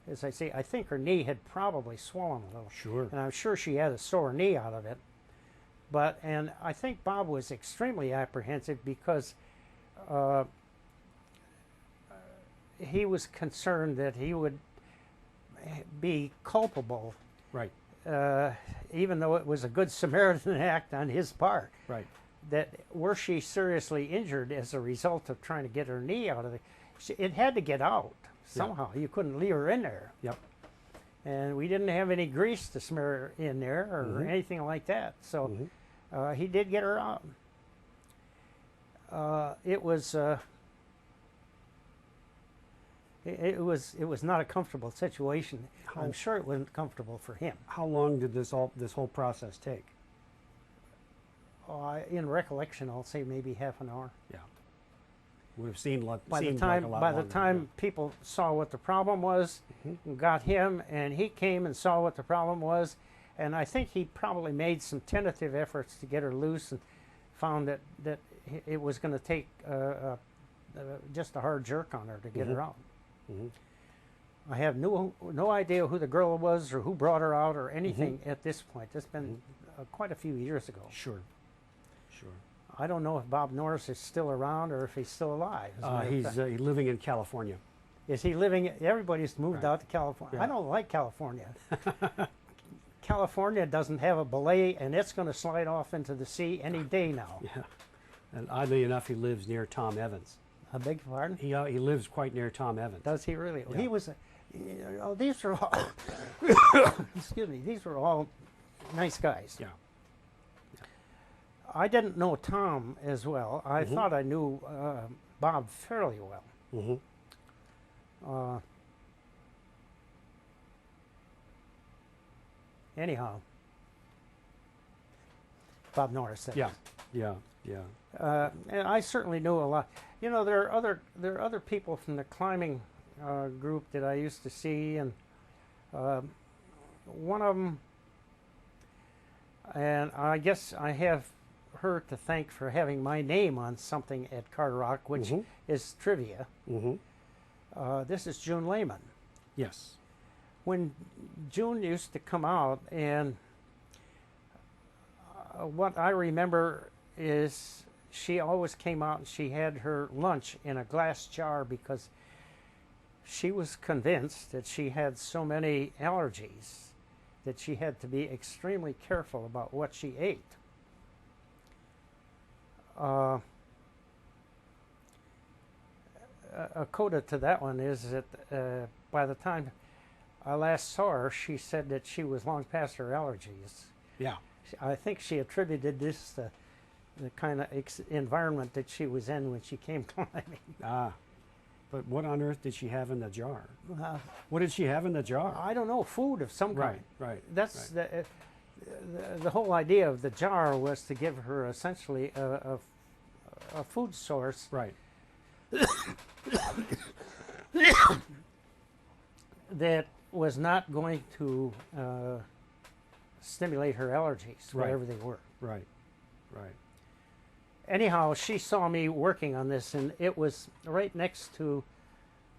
Speaker 1: as I say, I think her knee had probably swollen a little.
Speaker 3: Sure.
Speaker 1: And I'm sure she had a sore knee out of it. And I think Bob was extremely apprehensive because he was concerned that he would be culpable,
Speaker 3: Right.
Speaker 1: even though it was a good Samaritan act on his part.
Speaker 3: Right.
Speaker 1: That were she seriously injured as a result of trying to get her knee out of it had to get out somehow. You couldn't leave her in there.
Speaker 3: Yep.
Speaker 1: And we didn't have any grease to smear in there or
Speaker 3: Mhm.
Speaker 1: anything like that. So
Speaker 3: Mhm.
Speaker 1: he did get her out. It was not a comfortable situation. I'm sure it wasn't comfortable for him.
Speaker 3: How long did this whole process take?
Speaker 1: in recollection, I'll say maybe half an hour.
Speaker 3: Yeah. We've seen
Speaker 1: By the
Speaker 3: like
Speaker 1: time
Speaker 3: a lot
Speaker 1: by the
Speaker 3: longer,
Speaker 1: time people saw what the problem was, and got him, and he came and saw what the problem was, and I think he probably made some tentative efforts to get her loose, and found that it was going to take just a hard jerk on her to get her out. I have no idea who the girl was or who brought her out or anything at this point. It's been quite a few years ago.
Speaker 3: Sure. Sure.
Speaker 1: I don't know if Bob Norris is still around or if he's still alive.
Speaker 3: He's living in California.
Speaker 1: Is he living? Everybody's moved
Speaker 3: Right.
Speaker 1: out to California.
Speaker 3: Yeah.
Speaker 1: I don't like California. California doesn't have a belay, and it's going to slide off into the sea any day now.
Speaker 3: Yeah. And oddly enough, he lives near Tom Evans.
Speaker 1: I beg your pardon?
Speaker 3: He lives quite near Tom Evans.
Speaker 1: Does he really?
Speaker 3: Yeah.
Speaker 1: He was. These are all. Excuse me. These were all nice guys.
Speaker 3: Yeah.
Speaker 1: I didn't know Tom as well. I thought I knew Bob fairly well. Anyhow, Bob Norris said.
Speaker 3: Yeah. Yeah. Yeah.
Speaker 1: And I certainly knew a lot. You know, there are other people from the climbing group that I used to see, and one of them, and I guess I have her to thank for having my name on something at Carderock, which is trivia. This is June Lehman.
Speaker 3: Yes.
Speaker 1: When June used to come out, and what I remember is she always came out and she had her lunch in a glass jar because she was convinced that she had so many allergies that she had to be extremely careful about what she ate. A coda to that one is that by the time I last saw her, she said that she was long past her allergies.
Speaker 3: Yeah.
Speaker 1: I think she attributed this to the kind of environment that she was in when she came climbing.
Speaker 3: Ah. But what on earth did she have in the jar?
Speaker 1: What
Speaker 3: did she have in the jar?
Speaker 1: I don't know, food of some kind.
Speaker 3: Right.
Speaker 1: That's the whole idea of the jar was to give her essentially a food source.
Speaker 3: Right.
Speaker 1: That was not going to stimulate her allergies,
Speaker 3: Right.
Speaker 1: whatever they were.
Speaker 3: Right. Right.
Speaker 1: Anyhow, she saw me working on this, and it was right next to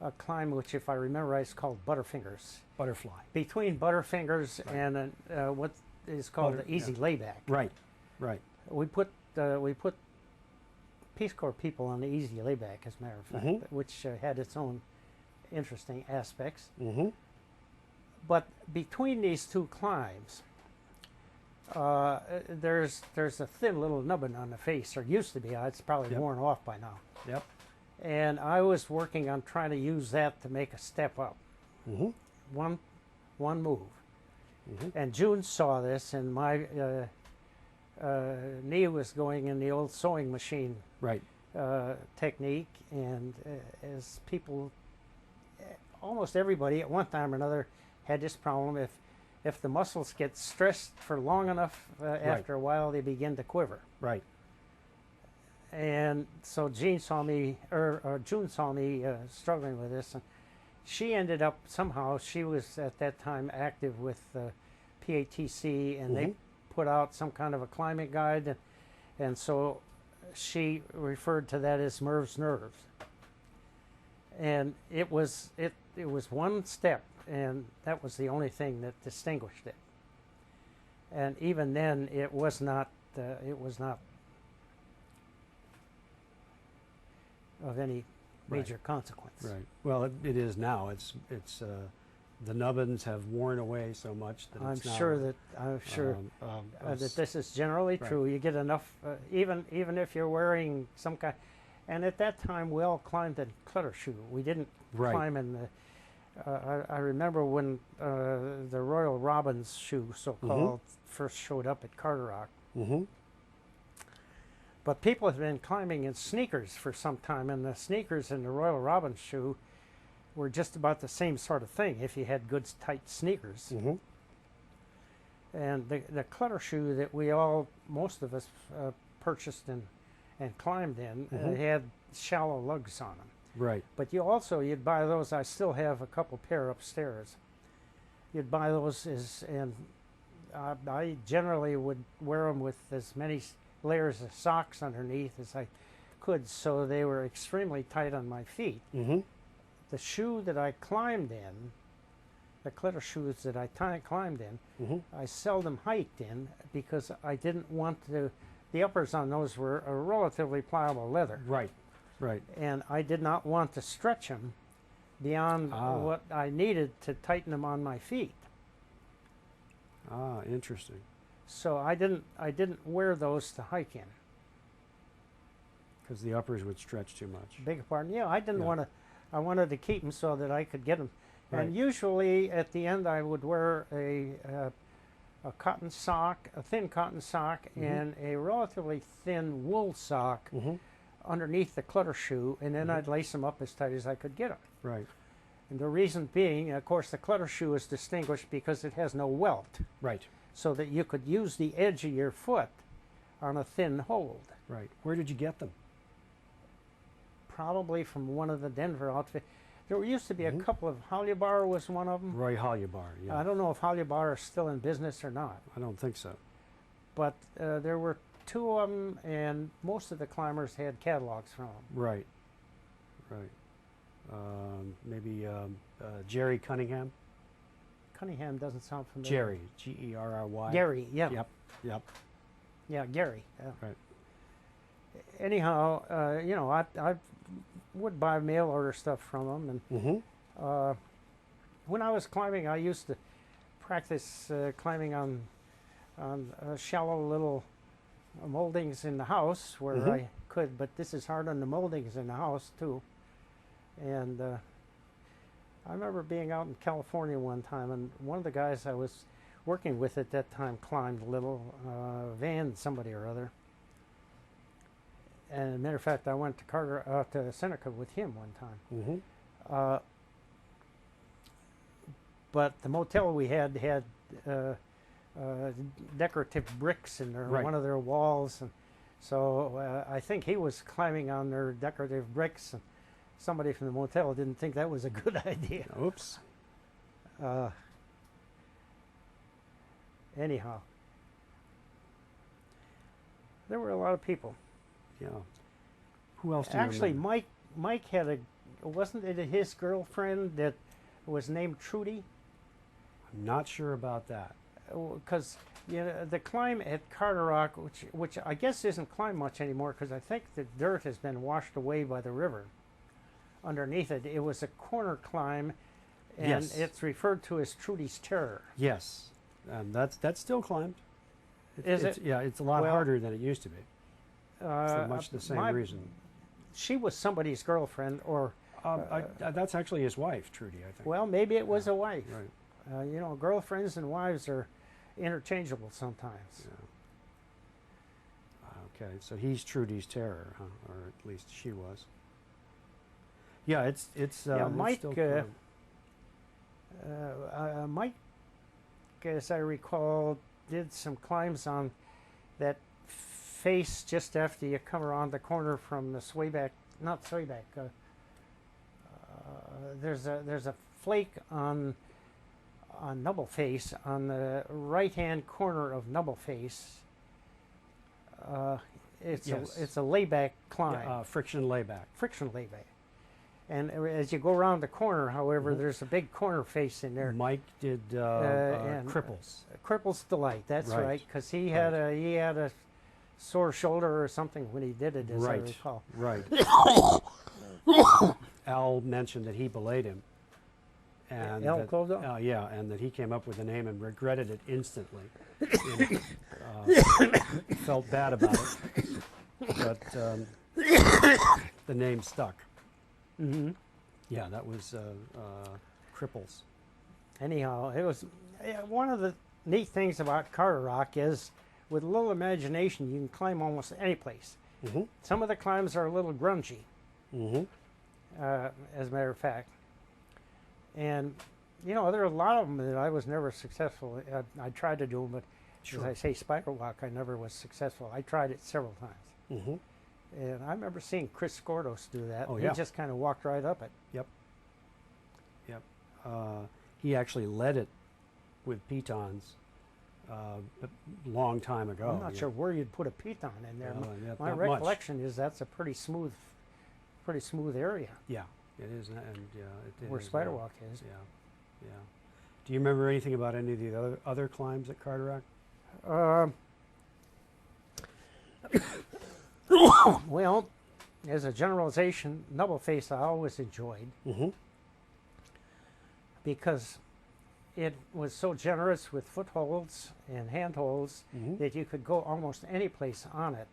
Speaker 1: a climb which, if I remember right, is called Butterfingers.
Speaker 3: Butterfly.
Speaker 1: Between Butterfingers
Speaker 3: Right.
Speaker 1: and what is called the Easy Layback.
Speaker 3: Right. Right.
Speaker 1: We put Peace Corps people on the Easy Layback, as a matter of fact, which had its own interesting aspects. But between these two climbs, there's a thin little nubbin on the face, or used to be. It's probably worn off by now.
Speaker 3: Yep.
Speaker 1: And I was working on trying to use that to make a step up. One move. And June saw this, and my knee was going in the old sewing machine
Speaker 3: Right.
Speaker 1: technique, and as people, almost everybody at one time or another had this problem. If the muscles get stressed for long enough, after a while they begin to quiver.
Speaker 3: Right.
Speaker 1: And so June saw me struggling with this, and she ended up somehow. She was at that time active with PATC, and they put out some kind of a climbing guide, and so she referred to that as Merv's nerves. And it was one step, and that was the only thing that distinguished it. And even then, it was not of any major consequence.
Speaker 3: Right. Well, it is now. It's the nubbins have worn away so much that
Speaker 1: I'm
Speaker 3: it's now,
Speaker 1: sure that this is generally true. You get enough, even if you're wearing some kind. And at that time, we all climbed in clutter shoe. We didn't climb in the. I remember when the Royal Robbins shoe, so-called, first showed up at Carderock. But people have been climbing in sneakers for some time, and the sneakers in the Royal Robbins shoe were just about the same sort of thing if you had good tight sneakers. And the clutter shoe that most of us purchased and climbed in had shallow lugs on them.
Speaker 3: Right.
Speaker 1: But you'd buy those. I still have a couple pair upstairs. You'd buy those and I generally would wear them with as many layers of socks underneath as I could, so they were extremely tight on my feet.
Speaker 3: Mm-hmm.
Speaker 1: The shoe that I climbed in, the clutter shoes that I climbed in, I seldom hiked in because I didn't want the uppers on those were a relatively pliable leather.
Speaker 3: Right. Right.
Speaker 1: And I did not want to stretch them beyond what I needed to tighten them on my feet.
Speaker 3: Ah, interesting.
Speaker 1: So I didn't wear those to hike in.
Speaker 3: Because the uppers would stretch too much.
Speaker 1: Beg your pardon. Yeah, I didn't want to. I wanted to keep them so that I could get them.
Speaker 3: Right.
Speaker 1: And usually at the end I would wear a cotton sock, a thin cotton sock, and a relatively thin wool sock underneath the clutter shoe, and then I'd lace them up as tight as I could get them.
Speaker 3: Right.
Speaker 1: And the reason being, of course, the clutter shoe is distinguished because it has no welt,
Speaker 3: Right.
Speaker 1: so that you could use the edge of your foot on a thin hold.
Speaker 3: Right. Where did you get them?
Speaker 1: Probably from one of the Denver outfits. There used to be a couple of, Hollybar was one of them.
Speaker 3: Roy Hollybar, yeah.
Speaker 1: I don't know if Hollybar is still in business or not,
Speaker 3: I don't think so.
Speaker 1: but there were two of them, and most of the climbers had catalogs from them.
Speaker 3: Right. Right. Maybe Jerry Cunningham?
Speaker 1: Cunningham doesn't sound familiar.
Speaker 3: Jerry, Gerry.
Speaker 1: Gary, yeah.
Speaker 3: Yep. Yep.
Speaker 1: Yeah, Gary. Yeah.
Speaker 3: Right.
Speaker 1: Anyhow, I would buy mail order stuff from them, and when I was climbing, I used to practice climbing on shallow little moldings in the house where I could, but this is hard on the moldings in the house too. And I remember being out in California one time, and one of the guys I was working with at that time climbed a little van, somebody or other. And as a matter of fact, I went to Seneca with him one time. But the motel we had decorative bricks in one of their walls, and so I think he was climbing on their decorative bricks, and somebody from the motel didn't think that was a good idea.
Speaker 3: Oops.
Speaker 1: Anyhow, there were a lot of people.
Speaker 3: Yeah. Who else do you
Speaker 1: Actually,
Speaker 3: remember?
Speaker 1: Mike had wasn't it his girlfriend that was named Trudy?
Speaker 3: I'm not sure about that.
Speaker 1: Because the climb at Carderock, which I guess isn't climbed much anymore, because I think the dirt has been washed away by the river underneath it. It was a corner climb, and
Speaker 3: Yes.
Speaker 1: it's referred to as Trudy's Terror.
Speaker 3: Yes. That's still climbed.
Speaker 1: Is it?
Speaker 3: Yeah, it's a lot harder than it used to be. For much the same reason.
Speaker 1: She was somebody's girlfriend, or
Speaker 3: That's actually his wife, Trudy, I think.
Speaker 1: well, maybe it was a wife.
Speaker 3: Right.
Speaker 1: Girlfriends and wives are interchangeable sometimes.
Speaker 3: Yeah. Okay, so he's Trudy's terror, huh? Or at least she was. Yeah, it's
Speaker 1: Mike.
Speaker 3: still climbed.
Speaker 1: Mike, as I recall, did some climbs on that face just after you come around the corner from the swayback. Not swayback. There's a flake on Nubble Face on the right-hand corner of Nubble Face. It's a layback climb.
Speaker 3: Friction layback.
Speaker 1: Friction layback. And as you go around the corner, however, there's a big corner face in there.
Speaker 3: Mike did
Speaker 1: and
Speaker 3: Cripples.
Speaker 1: Cripples Delight. That's right, because he had a sore shoulder or something when he did it, as I recall.
Speaker 3: Right. Al mentioned that he belayed him. And
Speaker 1: Al Klovdahl?
Speaker 3: Yeah, and that he came up with the name and regretted it instantly. Felt bad about it, but the name stuck. Yeah, that was Cripples.
Speaker 1: Anyhow, it was one of the neat things about Carderock is, with a little imagination, you can climb almost any place. Some of the climbs are a little grungy, as a matter of fact. And you know, there are a lot of them that I was never successful. I tried to do them, but
Speaker 3: Sure.
Speaker 1: as I say, spider walk, I never was successful. I tried it several times.
Speaker 3: Mm-hmm.
Speaker 1: And I remember seeing Chris Skordos do that.
Speaker 3: Oh,
Speaker 1: He
Speaker 3: yeah.
Speaker 1: just kind of walked right up it.
Speaker 3: Yep. He actually led it with pitons a long time ago.
Speaker 1: I'm not sure where you'd put a piton in there.
Speaker 3: Well, yeah,
Speaker 1: My
Speaker 3: not much.
Speaker 1: recollection is that's a pretty smooth area
Speaker 3: Yeah, it is, and yeah, it
Speaker 1: where
Speaker 3: is
Speaker 1: spider
Speaker 3: now.
Speaker 1: walk is.
Speaker 3: Yeah, yeah. Do you remember anything about any of the other climbs at Carderock?
Speaker 1: Well, as a generalization, Double Face I always enjoyed
Speaker 3: Mm-hmm.
Speaker 1: because it was so generous with footholds and handholds
Speaker 3: Mm-hmm.
Speaker 1: that you could go almost any place on it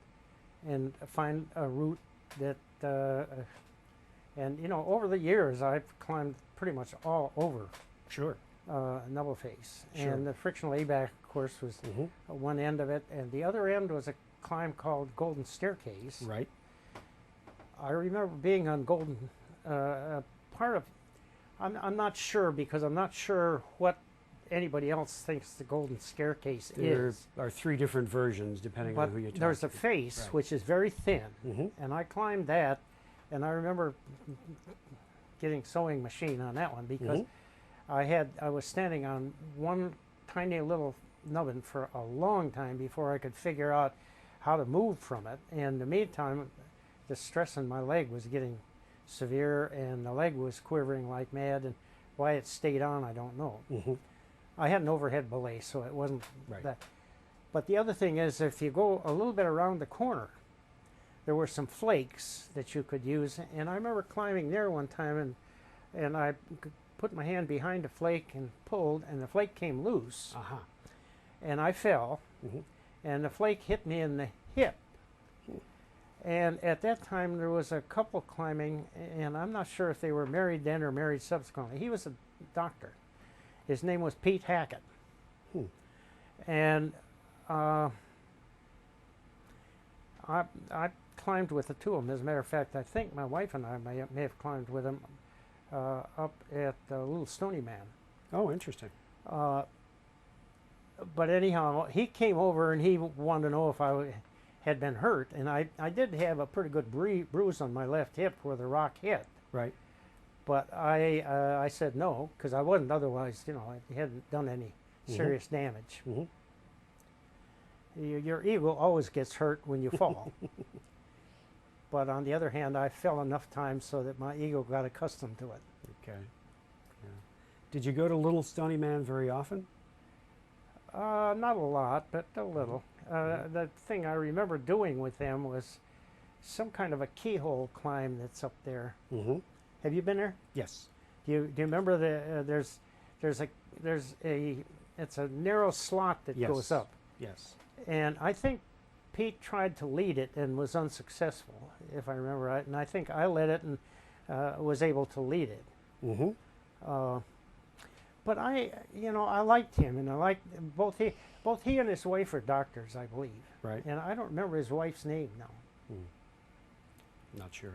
Speaker 1: and find a route that, and you know, over the years I've climbed pretty much all over
Speaker 3: Sure.
Speaker 1: Double Face.
Speaker 3: Sure.
Speaker 1: And the frictional layback, of course, was
Speaker 3: Mm-hmm.
Speaker 1: one end of it, and the other end was a climb called Golden Staircase.
Speaker 3: Right.
Speaker 1: I remember being on Golden, part of, I'm not sure because I'm not sure what anybody else thinks the Golden Staircase
Speaker 3: There
Speaker 1: is.
Speaker 3: are 3 different versions depending
Speaker 1: But
Speaker 3: on who you talk
Speaker 1: there's
Speaker 3: to.
Speaker 1: a face
Speaker 3: Right.
Speaker 1: which is very thin,
Speaker 3: Mm-hmm.
Speaker 1: and I climbed that, and I remember getting sewing machine on that one because I was standing on one tiny little nubbin for a long time before I could figure out how to move from it. And in the meantime, the stress in my leg was getting severe, and the leg was quivering like mad. And why it stayed on, I don't know.
Speaker 3: Mm-hmm.
Speaker 1: I had an overhead belay, so it wasn't
Speaker 3: Right.
Speaker 1: that. But the other thing is, if you go a little bit around the corner, there were some flakes that you could use. And I remember climbing there one time, and I put my hand behind a flake and pulled, and the flake came loose,
Speaker 3: Uh-huh.
Speaker 1: and I fell,
Speaker 3: Mm-hmm.
Speaker 1: and the flake hit me in the hip. And at that time, there was a couple climbing, and I'm not sure if they were married then or married subsequently. He was a doctor. His name was Pete Hackett.
Speaker 3: Hmm.
Speaker 1: And I climbed with the two of them. As a matter of fact, I think my wife and I may have climbed with him up at Little Stony Man.
Speaker 3: Oh, interesting.
Speaker 1: But anyhow, he came over and he wanted to know if I had been hurt, and I did have a pretty good bruise on my left hip where the rock hit.
Speaker 3: Right.
Speaker 1: But I said no, because I wasn't otherwise, you know, I hadn't done any serious damage.
Speaker 3: Mm-hmm.
Speaker 1: Your ego always gets hurt when you fall. But on the other hand, I fell enough times so that my ego got accustomed to it.
Speaker 3: Okay. Yeah. Did you go to Little Stony Man very often?
Speaker 1: Not a lot, but a little. The thing I remember doing with them was some kind of a keyhole climb that's up there.
Speaker 3: Mm-hmm.
Speaker 1: Have you been there?
Speaker 3: Yes.
Speaker 1: Do you remember there's it's a narrow slot that
Speaker 3: Yes.
Speaker 1: goes up,
Speaker 3: Yes.
Speaker 1: and I think Pete tried to lead it and was unsuccessful, if I remember right. And I think I led it and was able to lead it.
Speaker 3: Mm-hmm.
Speaker 1: But I liked him, and I liked both he and his wife are doctors, I believe.
Speaker 3: Right.
Speaker 1: And I don't remember his wife's name now.
Speaker 3: Not sure.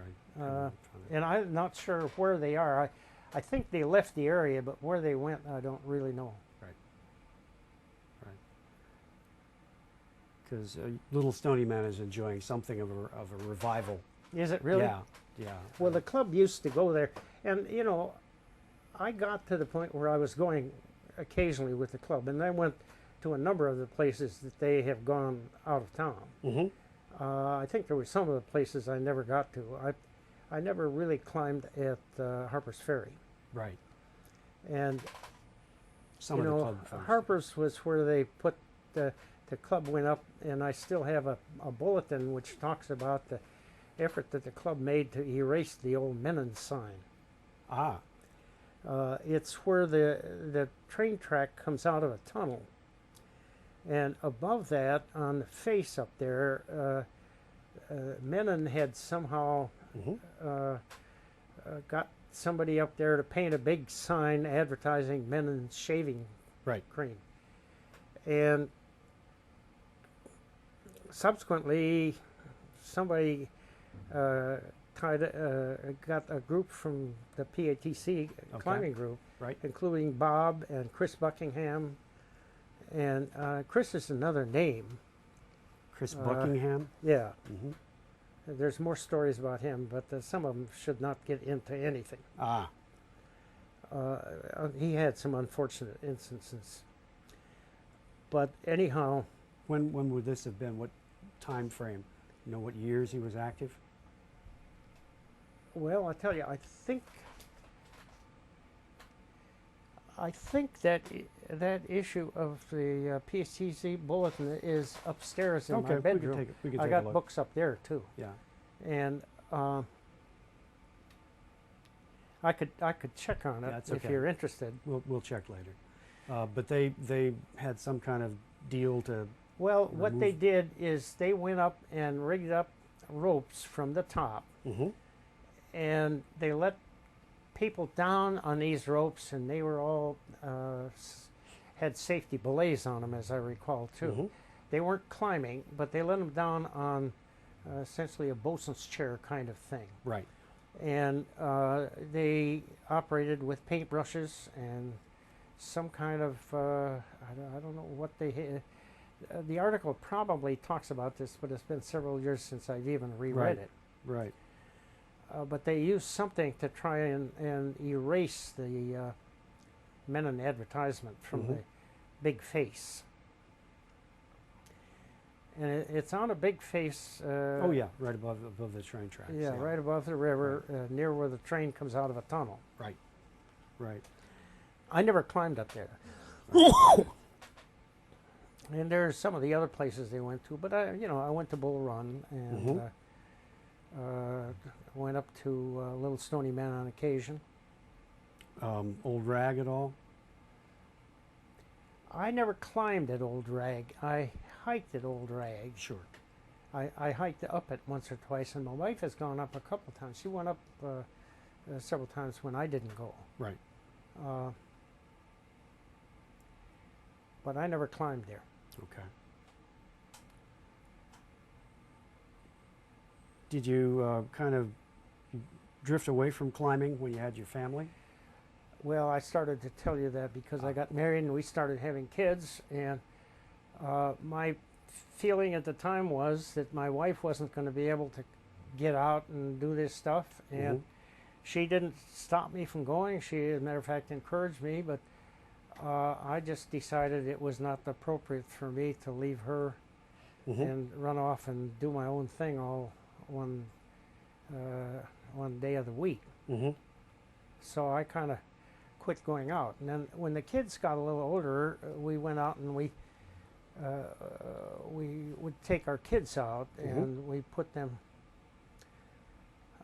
Speaker 1: And I'm not sure where they are. I think they left the area, but where they went, I don't really know.
Speaker 3: Right. Right. Because Little Stony Man is enjoying something of a revival.
Speaker 1: Is it really?
Speaker 3: Yeah. Yeah.
Speaker 1: Well, the club used to go there, and you know, I got to the point where I was going occasionally with the club, and I went to a number of the places that they have gone out of town.
Speaker 3: Mm-hmm.
Speaker 1: I think there were some of the places I never got to. I never really climbed at Harper's Ferry,
Speaker 3: Right.
Speaker 1: and
Speaker 3: Some
Speaker 1: you
Speaker 3: of the
Speaker 1: know,
Speaker 3: club folks.
Speaker 1: Harper's was where they put the club went up, and I still have a bulletin which talks about the effort that the club made to erase the old Menon sign.
Speaker 3: Ah.
Speaker 1: It's where the train track comes out of a tunnel, and above that, on the face up there, Menon had somehow
Speaker 3: Mm-hmm.
Speaker 1: got somebody up there to paint a big sign advertising Menon's shaving
Speaker 3: Right.
Speaker 1: cream. And subsequently, somebody got a group from the PATC climbing group,
Speaker 3: Right.
Speaker 1: including Bob and Chris Buckingham, and Chris is another name.
Speaker 3: Chris Buckingham.
Speaker 1: Yeah,
Speaker 3: Hmm.
Speaker 1: there's more stories about him, but some of them should not get into anything.
Speaker 3: Ah.
Speaker 1: He had some unfortunate instances. But anyhow,
Speaker 3: When would this have been? What time frame? You know what years he was active?
Speaker 1: well, I tell you, I think that that issue of the PCC bulletin is upstairs in my bedroom.
Speaker 3: We can
Speaker 1: I
Speaker 3: take a
Speaker 1: got
Speaker 3: look.
Speaker 1: books up there too,
Speaker 3: Yeah.
Speaker 1: and I could check on it
Speaker 3: That's
Speaker 1: if
Speaker 3: okay.
Speaker 1: you're interested.
Speaker 3: We'll check later. But they had some kind of deal to.
Speaker 1: Well, what they
Speaker 3: Remove-
Speaker 1: did is they went up and rigged up ropes from the top,
Speaker 3: Mm-hmm.
Speaker 1: and they let people down on these ropes, and they were all had safety belays on them, as I recall too.
Speaker 3: Mhm.
Speaker 1: They weren't climbing, but they let them down on essentially a bosun's chair kind of thing,
Speaker 3: Right.
Speaker 1: and they operated with paintbrushes and some kind of I don't know what they had. The article probably talks about this, but it's been several years since I've even reread
Speaker 3: Right.
Speaker 1: it.
Speaker 3: Right.
Speaker 1: But they used something to try and erase the men in the advertisement from
Speaker 3: Mhm.
Speaker 1: the big face. And it's on a big face.
Speaker 3: Oh yeah, right above the train tracks.
Speaker 1: Yeah, right above the river, near where the train comes out of a tunnel.
Speaker 3: Right. Right.
Speaker 1: I never climbed up there. And there's some of the other places they went to, but I went to Bull Run and went up to Little Stony Man on occasion.
Speaker 3: Old Rag at all?
Speaker 1: I never climbed at Old Rag. I hiked at Old Rag.
Speaker 3: Sure.
Speaker 1: I hiked up it once or twice, and my wife has gone up a couple times. She went up several times when I didn't go.
Speaker 3: Right.
Speaker 1: But I never climbed there.
Speaker 3: Okay. Did you kind of drift away from climbing when you had your family?
Speaker 1: Well, I started to tell you that because I got married and we started having kids, and my feeling at the time was that my wife wasn't going to be able to get out and do this stuff, and she didn't stop me from going. She, as a matter of fact, encouraged me, but I just decided it was not appropriate for me to leave her and run off and do my own thing all one day of the week. So I kind of quit going out. And then when the kids got a little older, we went out and we would take our kids out and we put them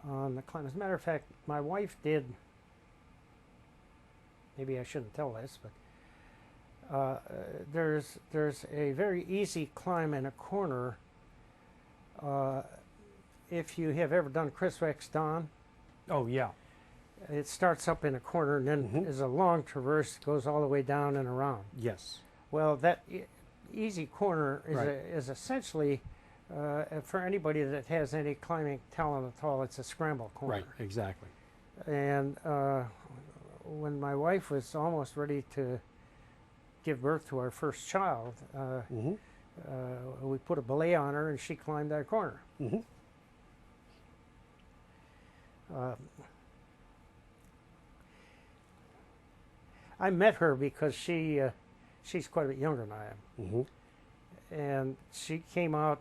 Speaker 1: on the climb. As a matter of fact, my wife did, maybe I shouldn't tell this, but there's a very easy climb in a corner. If you have ever done Criswex Don,
Speaker 3: Oh yeah.
Speaker 1: it starts up in a corner and then there's a long traverse, goes all the way down and around.
Speaker 3: Yes.
Speaker 1: Well, that easy corner is,
Speaker 3: Right.
Speaker 1: is essentially, for anybody that has any climbing talent at all, it's a scramble corner.
Speaker 3: Right. Exactly.
Speaker 1: And when my wife was almost ready to give birth to our first child, we put a belay on her and she climbed that corner. I met her because she's quite a bit younger than I am. And she came out,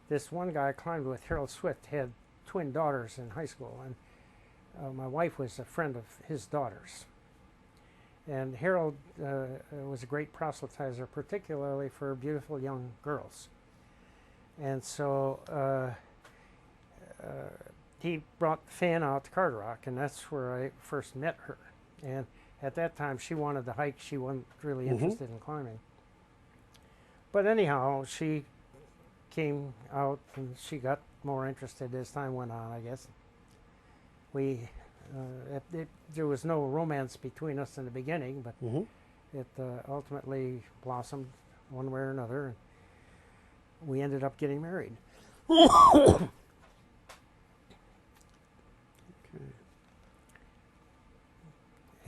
Speaker 1: this one guy I climbed with, Harold Swift, had twin daughters in high school, and my wife was a friend of his daughters. And Harold was a great proselytizer, particularly for beautiful young girls. And so he brought the fan out to Carderock, and that's where I first met her. And at that time, she wanted to hike. She wasn't really interested in climbing. But anyhow, she came out, and she got more interested as time went on, I guess. There was no romance between us in the beginning, but it ultimately blossomed one way or another, and we ended up getting married.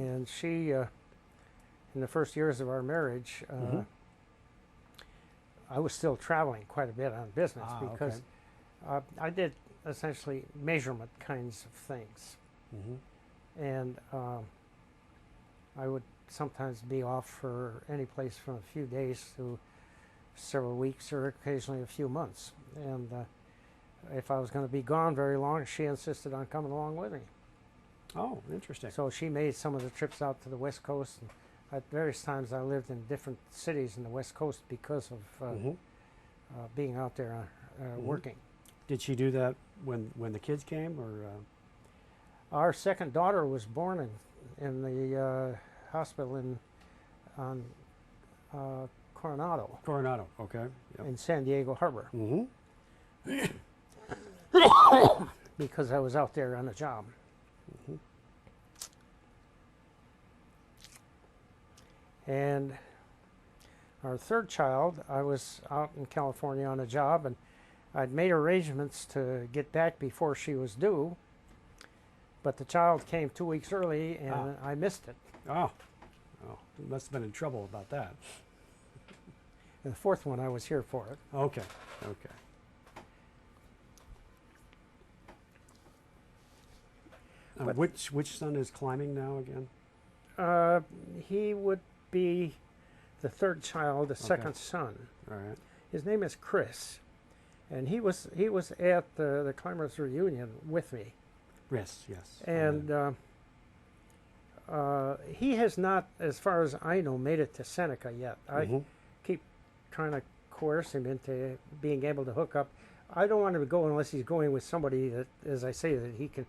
Speaker 1: and she, in the first years of our marriage, I was still traveling quite a bit on business because I did essentially measurement kinds of things. And I would sometimes be off for any place from a few days to several weeks or occasionally a few months. And if I was going to be gone very long, she insisted on coming along with me.
Speaker 3: Oh, interesting.
Speaker 1: So she made some of the trips out to the West Coast. And at various times I lived in different cities in the West Coast because of being out there working.
Speaker 3: Did she do that when the kids came, or?
Speaker 1: Our second daughter was born in the hospital on Coronado.
Speaker 3: Coronado, okay. Yep.
Speaker 1: In San Diego Harbor. Because I was out there on a job. And our third child, I was out in California on a job, and I'd made arrangements to get back before she was due, but the child came 2 weeks early, and I missed it.
Speaker 3: Oh, you must have been in trouble about that.
Speaker 1: And the fourth one, I was here for it.
Speaker 3: Okay. Which son is climbing now again?
Speaker 1: He would be the third child, the second son.
Speaker 3: All right.
Speaker 1: His name is Chris, and he was at the climbers reunion with me.
Speaker 3: Yes.
Speaker 1: And he has not, as far as I know, made it to Seneca yet. I keep trying to coerce him into being able to hook up. I don't want him to go unless he's going with somebody that, as I say, that he can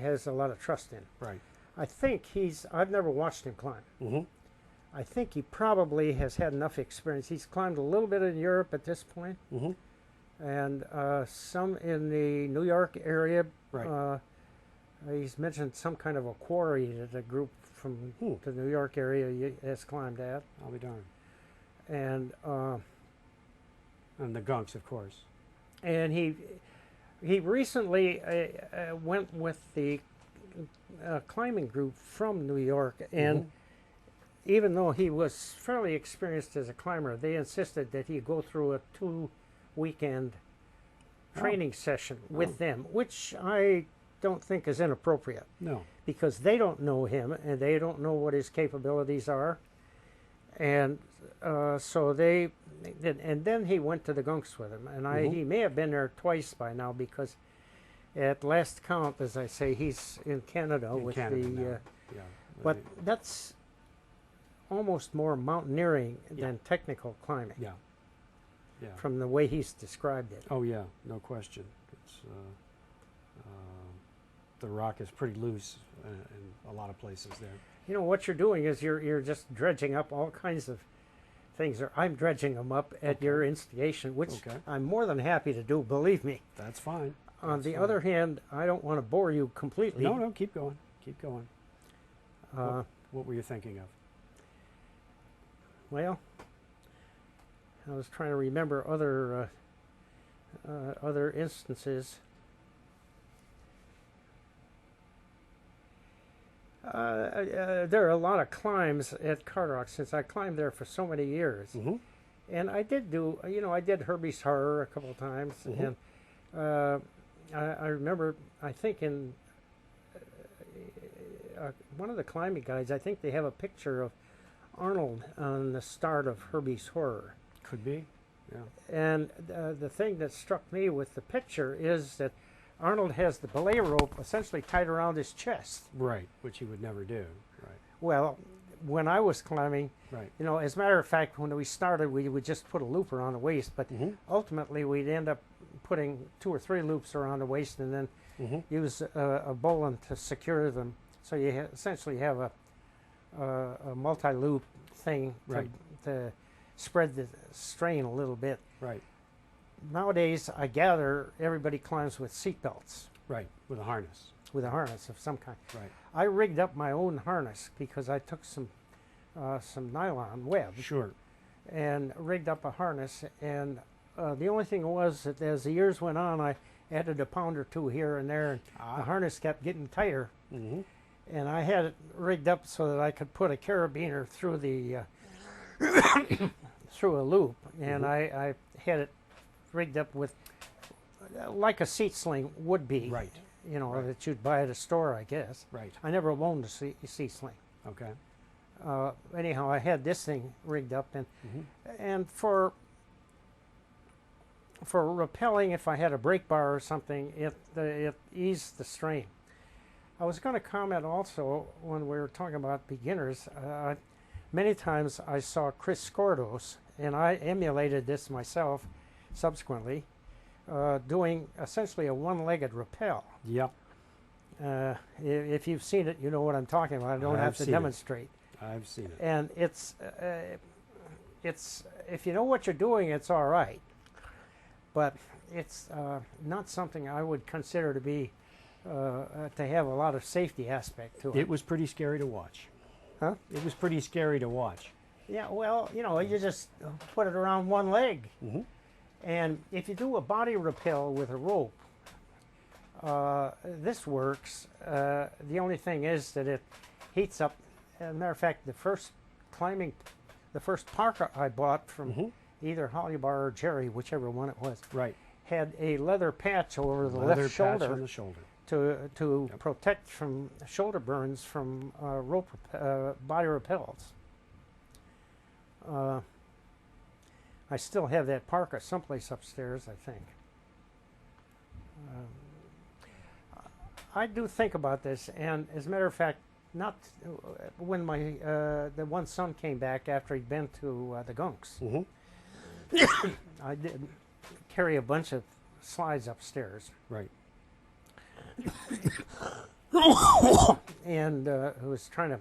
Speaker 1: has a lot of trust in.
Speaker 3: Right.
Speaker 1: I think I've never watched him climb. I think he probably has had enough experience. He's climbed a little bit in Europe at this point, and some in the New York area.
Speaker 3: Right.
Speaker 1: He's mentioned some kind of a quarry that a group from the New York area has climbed at.
Speaker 3: I'll be darned.
Speaker 1: And
Speaker 3: the gunks, of course.
Speaker 1: And he recently went with the climbing group from New York, and even though he was fairly experienced as a climber, they insisted that he go through a 2-weekend training session with them, which I don't think is inappropriate.
Speaker 3: No.
Speaker 1: Because they don't know him, and they don't know what his capabilities are. And so they did, and then he went to the gunks with him, and he may have been there twice by now, because at last count, as I say, he's in Canada with the. But that's almost more mountaineering than technical climbing.
Speaker 3: Yeah.
Speaker 1: From the way he's described it.
Speaker 3: Oh yeah, no question. It's the rock is pretty loose in a lot of places there.
Speaker 1: You know, what you're doing is you're just dredging up all kinds of things. I'm dredging them up at your instigation, which I'm more than happy to do, believe me.
Speaker 3: That's fine.
Speaker 1: On the other hand, I don't want to bore you completely.
Speaker 3: No, keep going. Keep going. What were you thinking of?
Speaker 1: Well, I was trying to remember other instances. There are a lot of climbs at Carderock, since I climbed there for so many years. And I did do, I did Herbie's Horror a couple of times. And I remember, I think in one of the climbing guides, I think they have a picture of Arnold on the start of Herbie's Horror.
Speaker 3: Could be, yeah.
Speaker 1: And the thing that struck me with the picture is that Arnold has the belay rope essentially tied around his chest.
Speaker 3: Right, which he would never do. Right.
Speaker 1: Well, when I was climbing, as a matter of fact, when we started, we would just put a loop around the waist, but ultimately we'd end up putting 2 or 3 loops around the waist, and then use a bowline to secure them. So you essentially have a multi-loop thing to spread the strain a little bit.
Speaker 3: Right.
Speaker 1: Nowadays, I gather everybody climbs with seat belts.
Speaker 3: Right, with a harness.
Speaker 1: With a harness of some kind.
Speaker 3: Right.
Speaker 1: I rigged up my own harness because I took some nylon web.
Speaker 3: Sure.
Speaker 1: And rigged up a harness, and the only thing was that as the years went on, I added a pound or two here and there, and the harness kept getting tighter. and I had it rigged up so that I could put a carabiner through the through a loop, and I had it rigged up with like a seat sling would be,
Speaker 3: Right.
Speaker 1: You know,
Speaker 3: Right.
Speaker 1: that you'd buy at a store, I guess.
Speaker 3: Right.
Speaker 1: I never owned a seat sling.
Speaker 3: Okay.
Speaker 1: Anyhow, I had this thing rigged up, and for rappelling, if I had a brake bar or something, it eased the strain. I was going to comment also when we were talking about beginners. Many times I saw Chris Skordos, and I emulated this myself subsequently, doing essentially a one-legged rappel.
Speaker 3: Yep.
Speaker 1: If you've seen it, you know what I'm talking about. I don't have to demonstrate.
Speaker 3: I've seen it.
Speaker 1: And it's if you know what you're doing, it's all right. But it's not something I would consider to be to have a lot of safety aspect to it.
Speaker 3: It was pretty scary to watch.
Speaker 1: Huh?
Speaker 3: It was pretty scary to watch.
Speaker 1: Yeah, well, you know, you just put it around one leg. And if you do a body rappel with a rope, this works. The only thing is that it heats up. As a matter of fact, the first parka I bought from either Hollybar or Jerry, whichever one it was,
Speaker 3: Right.
Speaker 1: had a leather patch over the
Speaker 3: Leather
Speaker 1: left
Speaker 3: patch
Speaker 1: shoulder
Speaker 3: on the shoulder.
Speaker 1: to protect from shoulder burns from body rappels. I still have that parka someplace upstairs, I think. I do think about this, and as a matter of fact, not when my the one son came back after he'd been to the Gunks. I did carry a bunch of slides upstairs.
Speaker 3: Right.
Speaker 1: And who was trying to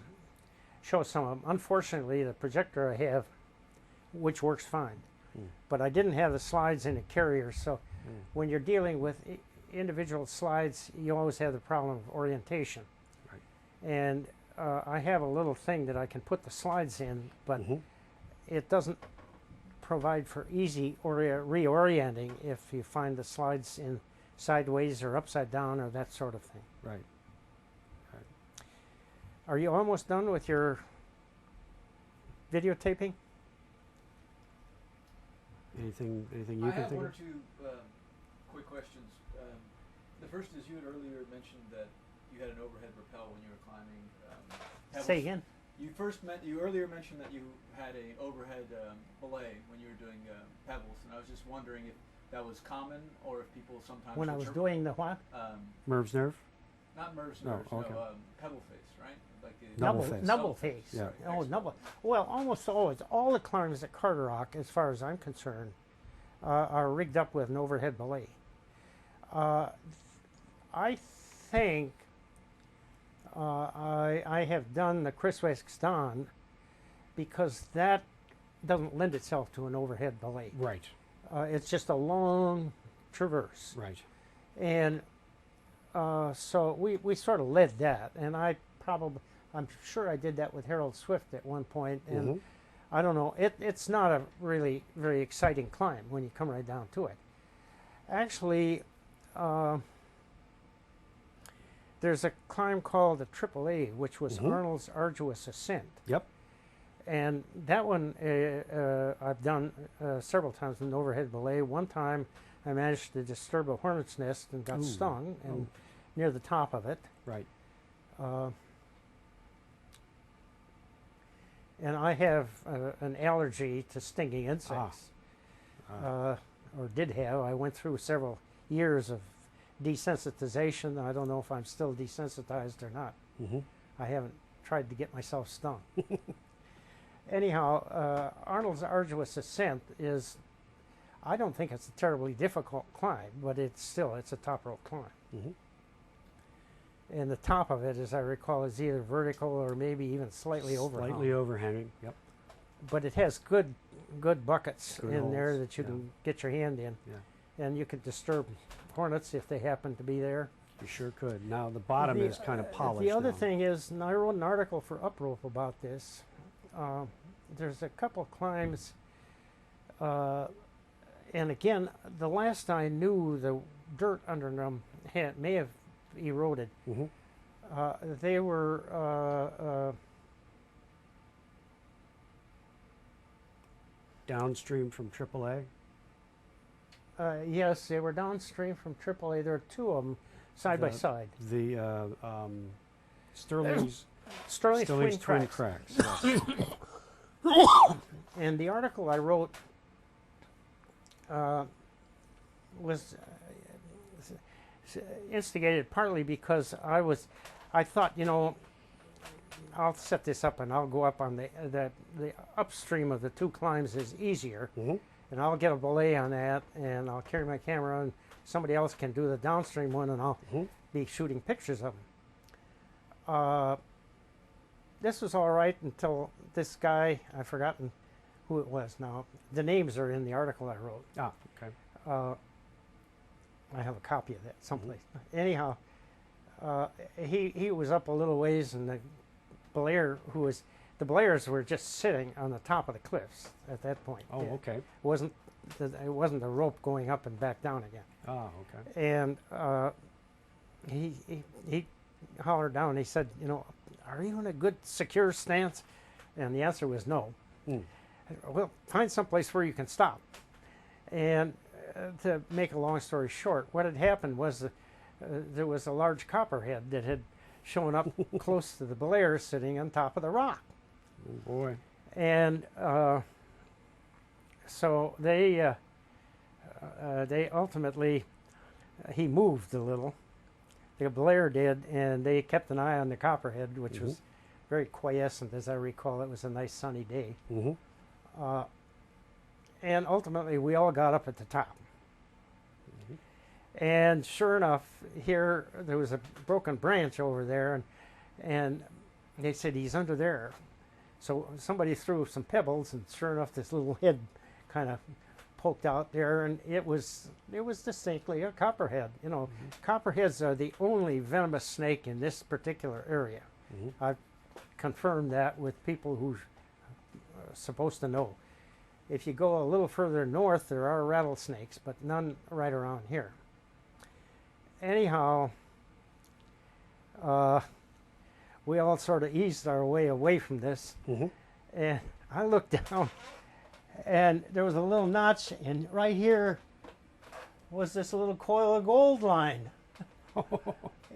Speaker 1: show some of them. Unfortunately, the projector I have, which works fine, but I didn't have the slides in a carrier, so when you're dealing with individual slides, you always have the problem of orientation.
Speaker 3: Right.
Speaker 1: And I have a little thing that I can put the slides in, but it doesn't provide for easy reorienting if you find the slides in sideways or upside down or that sort of thing.
Speaker 3: Right.
Speaker 1: Are you almost done with your videotaping?
Speaker 3: Anything you
Speaker 2: I
Speaker 3: can
Speaker 2: have
Speaker 3: think
Speaker 2: one or
Speaker 3: of?
Speaker 2: two quick questions. The first is you had earlier mentioned that you had an overhead rappel when you were climbing. Pebbles.
Speaker 1: Say again.
Speaker 2: You earlier mentioned that you had a overhead belay when you were doing pebbles, and I was just wondering if that was common or if people sometimes
Speaker 1: When I was doing the what?
Speaker 3: Merv's nerve?
Speaker 2: not Merv's
Speaker 3: No,
Speaker 2: nerves,
Speaker 3: okay.
Speaker 2: no, pebble face, right? Like the
Speaker 3: Double face.
Speaker 1: Double face.
Speaker 3: Yeah.
Speaker 1: Oh,
Speaker 2: Excellent.
Speaker 1: double. Well, almost always. All the climbs at Carderock, as far as I'm concerned, are rigged up with an overhead belay. I think I have done the Christwest-Don because that doesn't lend itself to an overhead belay.
Speaker 3: Right.
Speaker 1: It's just a long traverse.
Speaker 3: Right.
Speaker 1: And so we sort of led that, and I'm sure I did that with Harold Swift at one point, and I don't know, it's not a really very exciting climb when you come right down to it. Actually, there's a climb called the AAA, which was Arnold's Arduous Ascent.
Speaker 3: Yep.
Speaker 1: And that one I've done several times with an overhead belay. One time I managed to disturb a hornet's nest and got stung and near the top of it.
Speaker 3: Right.
Speaker 1: And I have an allergy to stinging insects, or did have. I went through several years of desensitization. I don't know if I'm still desensitized or not. I haven't tried to get myself stung. Anyhow, Arnold's Arduous Ascent is, I don't think it's a terribly difficult climb, but it's a top rope climb. And the top of it, as I recall, is either vertical or maybe even slightly overhung.
Speaker 3: Slightly overhanging. Yep.
Speaker 1: But it has good buckets
Speaker 3: Good
Speaker 1: in there
Speaker 3: holes,
Speaker 1: that you
Speaker 3: yeah.
Speaker 1: can get your hand in.
Speaker 3: Yeah.
Speaker 1: And you could disturb hornets if they happen to be there.
Speaker 3: You sure could. Now the bottom is kind of polished.
Speaker 1: The other
Speaker 3: now.
Speaker 1: thing is, and I wrote an article for Uprope about this. There's a couple climbs, and again, the last I knew, the dirt under them may have eroded. They were
Speaker 3: Downstream from AAA?
Speaker 1: yes, they were downstream from AAA. There were two of them side by side.
Speaker 3: The Sterling's
Speaker 1: Sterling's
Speaker 3: Twin
Speaker 1: twin cracks.
Speaker 3: Cracks. Yes.
Speaker 1: And the article I wrote was instigated partly because I thought, you know, I'll set this up and I'll go up on the upstream of the two climbs is easier,
Speaker 3: Mm-hmm.
Speaker 1: and I'll get a belay on that, and I'll carry my camera, and somebody else can do the downstream one, and I'll
Speaker 3: Mm-hmm.
Speaker 1: be shooting pictures of them. This was all right until this guy, I've forgotten who it was now. The names are in the article I wrote.
Speaker 3: Ah, okay.
Speaker 1: I have a copy of that someplace. Anyhow, he was up a little ways, and the belayers were just sitting on the top of the cliffs at that point.
Speaker 3: Oh, okay.
Speaker 1: It wasn't the rope going up and back down again.
Speaker 3: Ah, okay.
Speaker 1: And he hollered down. He said, "You know, are you in a good secure stance?" And the answer was no.
Speaker 3: Mm.
Speaker 1: Well, find someplace where you can stop. And to make a long story short, what had happened was there was a large copperhead that had shown up close to the belayers sitting on top of the rock.
Speaker 3: Oh, boy.
Speaker 1: And so they ultimately, he moved a little. The belayer did, and they kept an eye on the copperhead, which
Speaker 3: Mm-hmm.
Speaker 1: was very quiescent, as I recall. It was a nice sunny day.
Speaker 3: Mm-hmm.
Speaker 1: And ultimately, we all got up at the top.
Speaker 3: Mm-hmm.
Speaker 1: And sure enough, here there was a broken branch over there, and they said he's under there. So somebody threw some pebbles, and sure enough, this little head kind of poked out there, and it was distinctly a copperhead. You know,
Speaker 3: Mm-hmm.
Speaker 1: copperheads are the only venomous snake in this particular area.
Speaker 3: Mm-hmm.
Speaker 1: I've confirmed that with people who are supposed to know. If you go a little further north, there are rattlesnakes, but none right around here. Anyhow, we all sort of eased our way away from this,
Speaker 3: Mm-hmm.
Speaker 1: and I looked down, and there was a little notch, and right here was this little coil of gold line.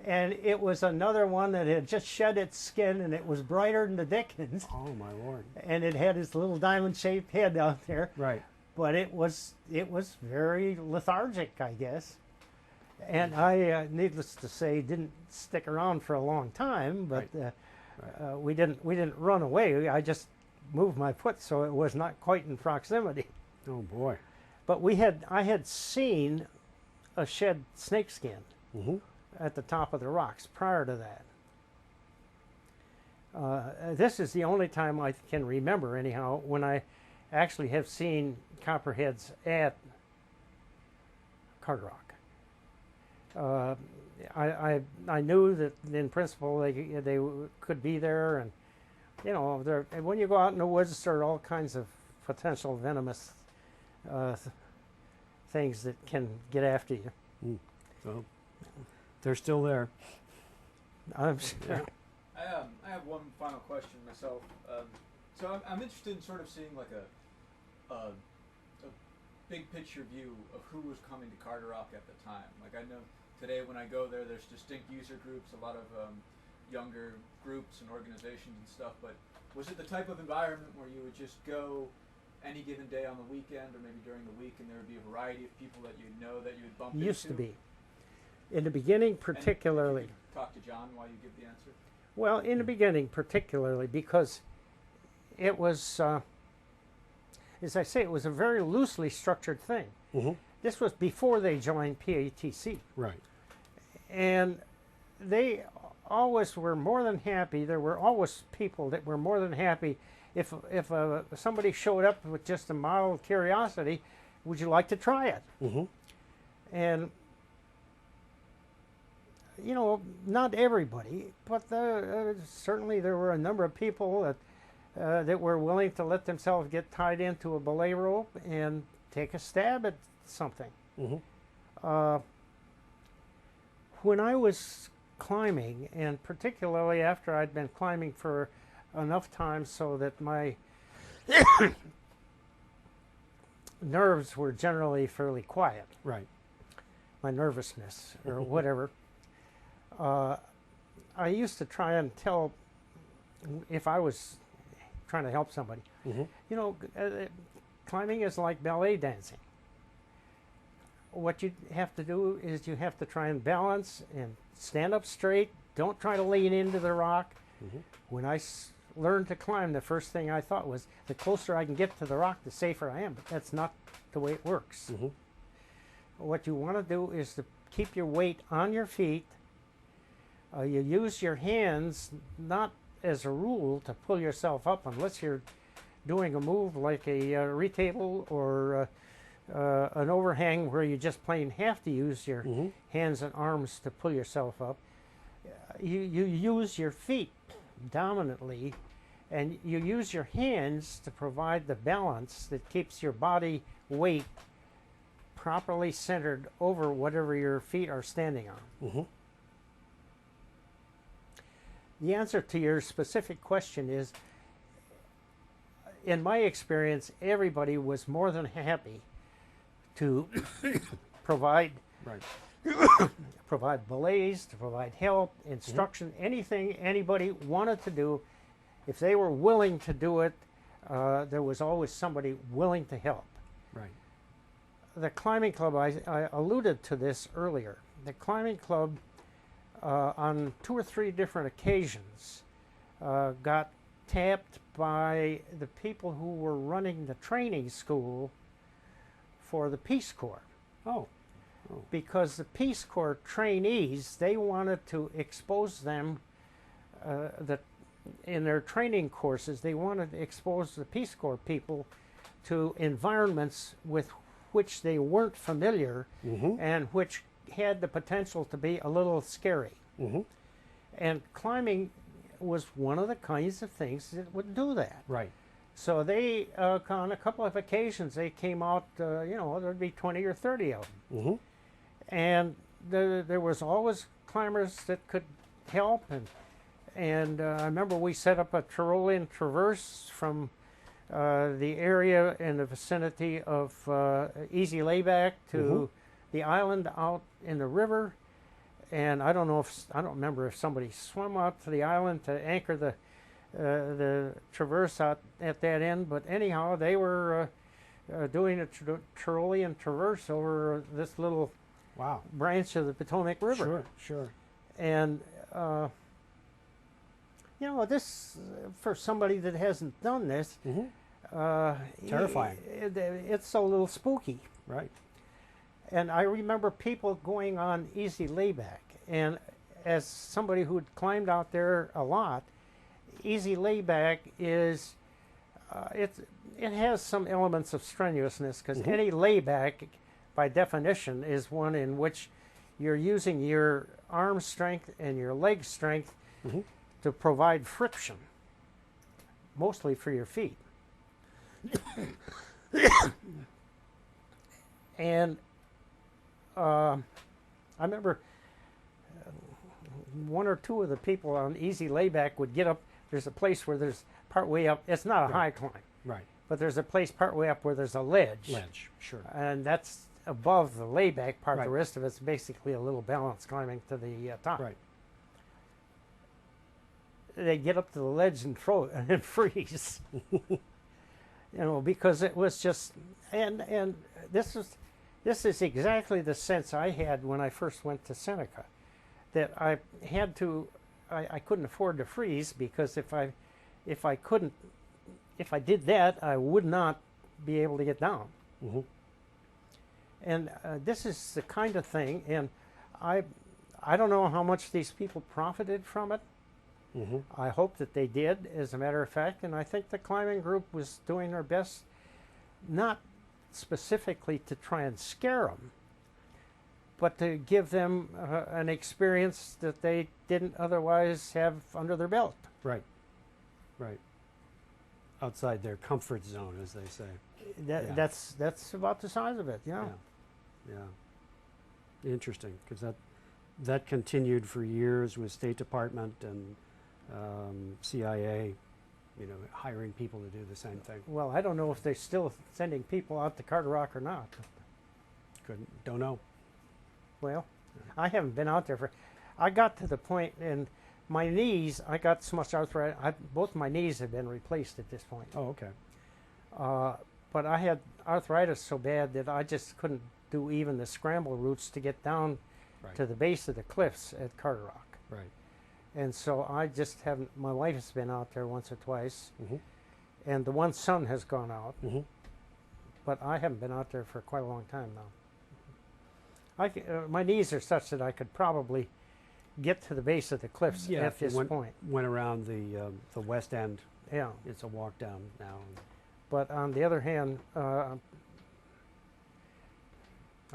Speaker 1: And it was another one that had just shed its skin, and it was brighter than the dickens.
Speaker 3: Oh, my Lord.
Speaker 1: And it had its little diamond-shaped head out there.
Speaker 3: Right.
Speaker 1: But it was very lethargic, I guess. And I, needless to say, didn't stick around for a long time. But
Speaker 3: Right.
Speaker 1: we didn't run away. I just moved my foot so it was not quite in proximity.
Speaker 3: Oh, boy.
Speaker 1: But I had seen a shed snakeskin
Speaker 3: Mm-hmm.
Speaker 1: at the top of the rocks prior to that. This is the only time I can remember, anyhow, when I actually have seen copperheads at Carderock. I knew that in principle they could be there, and you know, when you go out in the woods, there are all kinds of potential venomous things that can get after you.
Speaker 3: Mm. So they're still there.
Speaker 1: I'm sure.
Speaker 2: I have one final question myself. So I'm interested in sort of seeing like a big picture view of who was coming to Carderock at the time. Like I know today when I go there, there's distinct user groups, a lot of younger groups and organizations and stuff. But was it the type of environment where you would just go any given day on the weekend or maybe during the week, and there would be a variety of people that you'd know that you would bump into?
Speaker 1: Used to be. In the beginning, particularly.
Speaker 2: And if you could talk to John while you give the answer.
Speaker 1: Well, in the beginning, particularly, because it was, as I say, it was a very loosely structured thing.
Speaker 3: Mm-hmm.
Speaker 1: This was before they joined PATC.
Speaker 3: Right.
Speaker 1: And they always were more than happy. There were always people that were more than happy if somebody showed up with just a mild curiosity, would you like to try it?
Speaker 3: Mm-hmm.
Speaker 1: And you know, not everybody, but certainly there were a number of people that were willing to let themselves get tied into a belay rope and take a stab at something.
Speaker 3: Mm-hmm.
Speaker 1: When I was climbing, and particularly after I'd been climbing for enough time so that my nerves were generally fairly quiet.
Speaker 3: Right.
Speaker 1: My nervousness or whatever. I used to try and tell, if I was trying to help somebody, you know, climbing is like ballet dancing. What you have to do is you have to try and balance and stand up straight. Don't try to lean into the rock. When I learned to climb, the first thing I thought was, the closer I can get to the rock, the safer I am. But that's not the way it works. What you want to do is to keep your weight on your feet. You use your hands, not as a rule, to pull yourself up unless you're doing a move like a retable or an overhang where you just plain have to use your hands and arms to pull yourself up. You use your feet dominantly, and you use your hands to provide the balance that keeps your body weight properly centered over whatever your feet are standing on. The answer to your specific question is, in my experience, everybody was more than happy to provide provide belays, to provide help, instruction, anything anybody wanted to do. If they were willing to do it, there was always somebody willing to help.
Speaker 3: Right.
Speaker 1: The climbing club, I alluded to this earlier. The climbing club, on 2 or 3 different occasions, got tapped by the people who were running the training school for the Peace Corps. Because the Peace Corps trainees, they wanted to expose them, in their training courses, they wanted to expose the Peace Corps people to environments with which they weren't familiar and which had the potential to be a little scary. And climbing was one of the kinds of things that would do that.
Speaker 3: Right.
Speaker 1: So they, on a couple of occasions, they came out, you know, there'd be 20 or 30 of them. And there was always climbers that could help. And I remember we set up a Tyrolean traverse from the area in the vicinity of Easy Layback to the island out in the river. And I don't remember if somebody swam out to the island to anchor the traverse out at that end, but anyhow, they were doing a Tyrolean traverse over this little branch of the Potomac River.
Speaker 3: Sure.
Speaker 1: And you know, this, for somebody that hasn't done this,
Speaker 3: terrifying.
Speaker 1: It's a little spooky.
Speaker 3: Right.
Speaker 1: And I remember people going on Easy Layback, and as somebody who'd climbed out there a lot, Easy Layback is, it has some elements of strenuousness, because any layback, by definition, is one in which you're using your arm strength and your leg strength to provide friction, mostly for your feet. And I remember 1 or 2 of the people on Easy Layback would get up. There's a place where there's partway up. It's not a high climb.
Speaker 3: Right.
Speaker 1: But there's a place partway up where there's a ledge.
Speaker 3: Sure.
Speaker 1: And that's above the layback part.
Speaker 3: Right.
Speaker 1: The rest of it's basically a little balance climbing to the top.
Speaker 3: Right.
Speaker 1: They get up to the ledge and and freeze. You know, because it was just, and this is exactly the sense I had when I first went to Seneca, that I couldn't afford to freeze, because if I did that, I would not be able to get down. And this is the kind of thing, and I don't know how much these people profited from it. I hope that they did, as a matter of fact, and I think the climbing group was doing their best, not specifically to try and scare them, but to give them an experience that they didn't otherwise have under their belt.
Speaker 3: Right. Outside their comfort zone, as they say.
Speaker 1: That's about the size of it, yeah.
Speaker 3: Interesting, because that continued for years with State Department and CIA, you know, hiring people to do the same thing.
Speaker 1: Well, I don't know if they're still sending people out to Carderock or not.
Speaker 3: Don't know.
Speaker 1: Well, I haven't been out there I got to the point in my knees, I got so much arthritis, both my knees have been replaced at this point.
Speaker 3: Oh, okay.
Speaker 1: But I had arthritis so bad that I just couldn't do even the scramble routes to get down to the base of the cliffs at Carderock.
Speaker 3: Right.
Speaker 1: And so I just haven't, my wife has been out there once or twice, and the one son has gone out, but I haven't been out there for quite a long time now. My knees are such that I could probably get to the base of the cliffs at this point.
Speaker 3: Went around the west end.
Speaker 1: Yeah.
Speaker 3: It's a walk down now.
Speaker 1: But on the other hand, I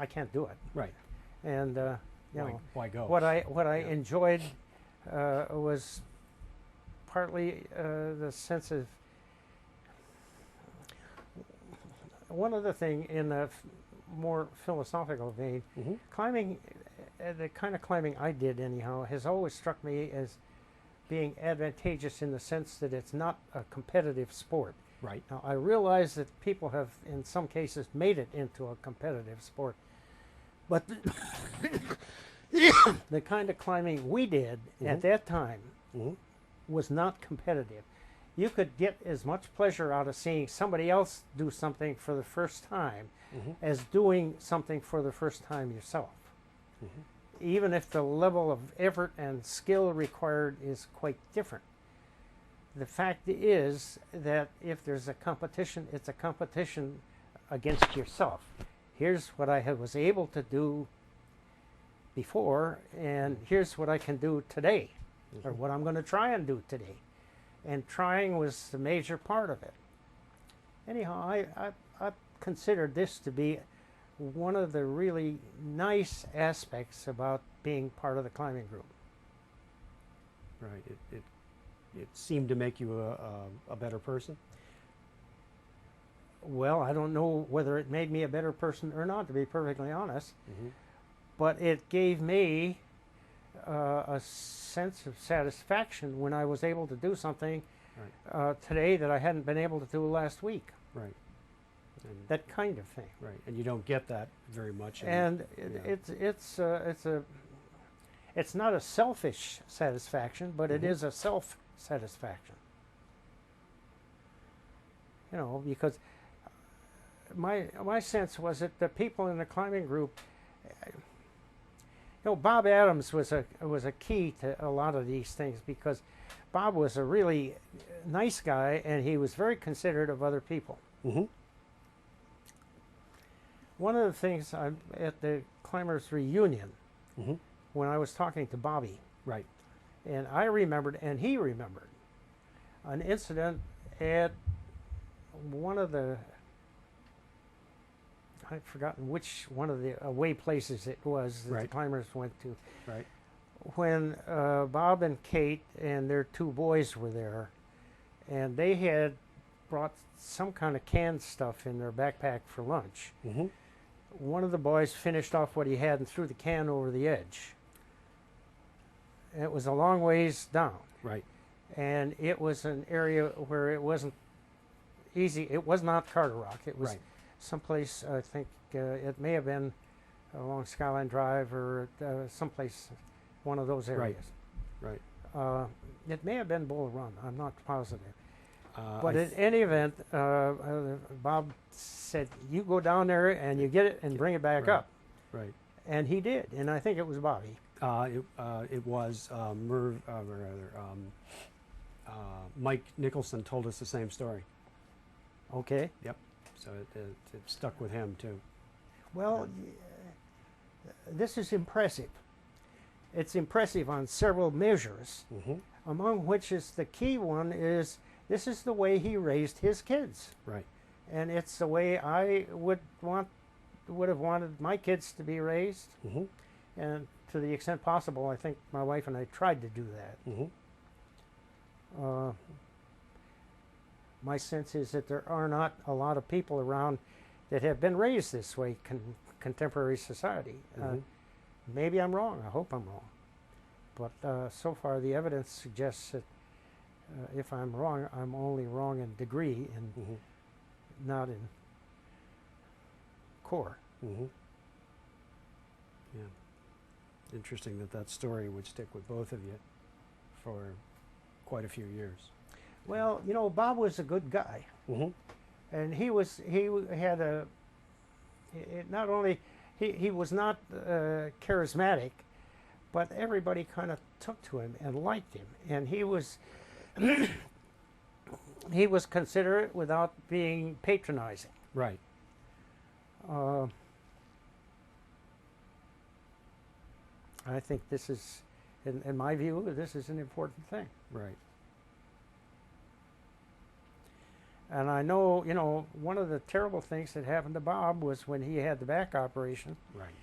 Speaker 1: can't do it.
Speaker 3: Right.
Speaker 1: And you know,
Speaker 3: why go?
Speaker 1: What I enjoyed was partly the sense of one other thing in a more philosophical vein. Climbing, the kind of climbing I did anyhow, has always struck me as being advantageous in the sense that it's not a competitive sport.
Speaker 3: Right.
Speaker 1: Now, I realize that people have, in some cases, made it into a competitive sport. But the kind of climbing we did at that time was not competitive. You could get as much pleasure out of seeing somebody else do something for the first time as doing something for the first time yourself. Even if the level of effort and skill required is quite different. The fact is that if there's a competition, it's a competition against yourself. Here's what I was able to do before, and here's what I can do today, or what I'm going to try and do today. And trying was the major part of it. Anyhow, I considered this to be one of the really nice aspects about being part of the climbing group.
Speaker 3: Right. It seemed to make you a better person?
Speaker 1: Well, I don't know whether it made me a better person or not, to be perfectly honest. But it gave me a sense of satisfaction when I was able to do something today that I hadn't been able to do last week.
Speaker 3: Right. And
Speaker 1: that kind of thing.
Speaker 3: Right. And you don't get that very much.
Speaker 1: And it's not a selfish satisfaction, but it is a self-satisfaction. You know, because my sense was that the people in the climbing group, you know, Bob Adams was a key to a lot of these things, because Bob was a really nice guy and he was very considerate of other people. One of the things at the climbers reunion, when I was talking to Bobby, and I remembered and he remembered an incident at one of the, I've forgotten which one of the away places it was that the climbers went to. When Bob and Kate and their two boys were there, and they had brought some kind of canned stuff in their backpack for lunch. One of the boys finished off what he had and threw the can over the edge. It was a long ways down. And it was an area where it wasn't easy. It was not Carderock. It was someplace, I think it may have been along Skyline Drive or someplace, one of those areas. It may have been Bull Run. I'm not positive. But in any event, Bob said, you go down there and you get it and bring it back up. And he did, and I think it was Bobby.
Speaker 3: It was Merv, Mike Nicholson told us the same story.
Speaker 1: Okay.
Speaker 3: Yep. So it stuck with him too.
Speaker 1: Well, this is impressive. It's impressive on several measures, among which is the key one is this is the way he raised his kids. And it's the way I would have wanted my kids to be raised. And to the extent possible, I think my wife and I tried to do that. My sense is that there are not a lot of people around that have been raised this way, contemporary society. Maybe I'm wrong. I hope I'm wrong. But so far, the evidence suggests that if I'm wrong, I'm only wrong in degree and not in core.
Speaker 3: Yeah. Interesting that that story would stick with both of you for quite a few years.
Speaker 1: Well, you know, Bob was a good guy, and he had a not only he was not charismatic, but everybody kind of took to him and liked him, and he was he was considerate without being patronizing.
Speaker 3: Right.
Speaker 1: I think this is, in my view, this is an important thing.
Speaker 3: Right.
Speaker 1: And I know, you know, one of the terrible things that happened to Bob was when he had the back operation,
Speaker 3: Right.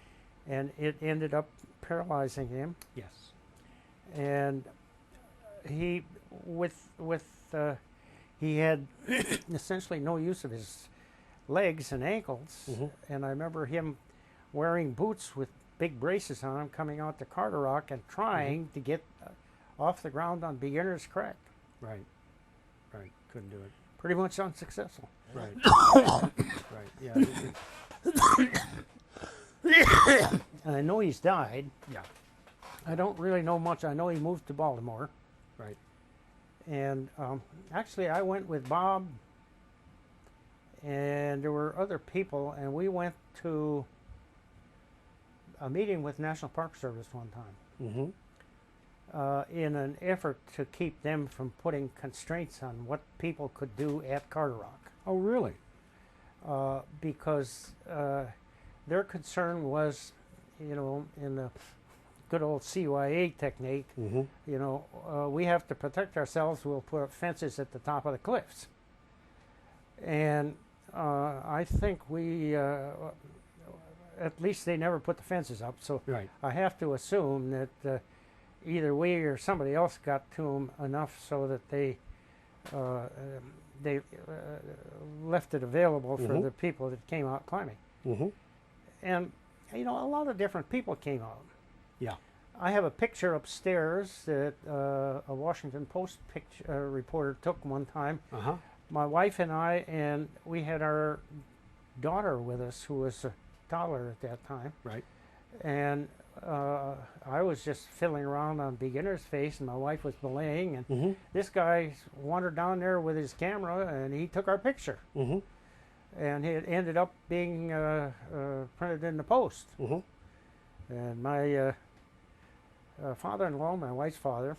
Speaker 1: and it ended up paralyzing him.
Speaker 3: Yes.
Speaker 1: And he, he had essentially no use of his legs and ankles. And I remember him wearing boots with big braces on him, coming out to Carderock and trying to get off the ground on beginner's crack.
Speaker 3: Right. Right. Couldn't do it.
Speaker 1: Pretty much unsuccessful.
Speaker 3: Right. Right. Yeah.
Speaker 1: And I know he's died.
Speaker 3: Yeah.
Speaker 1: I don't really know much. I know he moved to Baltimore.
Speaker 3: Right.
Speaker 1: And actually, I went with Bob, and there were other people, and we went to a meeting with National Park Service one time in an effort to keep them from putting constraints on what people could do at Carderock.
Speaker 3: Oh, really?
Speaker 1: Because their concern was, you know, in the good old CYA technique, you know, we have to protect ourselves. We'll put up fences at the top of the cliffs. And I think we, at least they never put the fences up. So
Speaker 3: Right.
Speaker 1: I have to assume that either we or somebody else got to them enough so that they left it available for the people that came out climbing. And, you know, a lot of different people came out.
Speaker 3: Yeah.
Speaker 1: I have a picture upstairs that a Washington Post reporter took one time. My wife and I, and we had our daughter with us, who was a toddler at that time.
Speaker 3: Right.
Speaker 1: And I was just fiddling around on beginner's face, and my wife was belaying, and this guy wandered down there with his camera, and he took our picture. And it ended up being printed in the Post. And my father-in-law, my wife's father,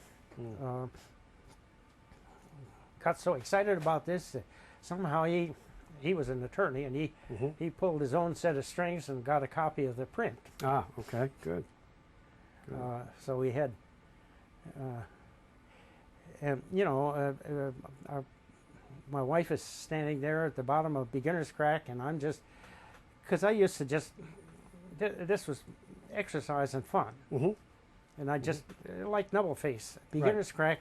Speaker 1: got so excited about this that somehow he was an attorney, and he pulled his own set of strings and got a copy of the print.
Speaker 3: Ah, okay, good.
Speaker 1: So we had, and you know, my wife is standing there at the bottom of beginner's crack, and I'm just, because I used to just, this was exercise and fun, and I just like double face. Beginner's crack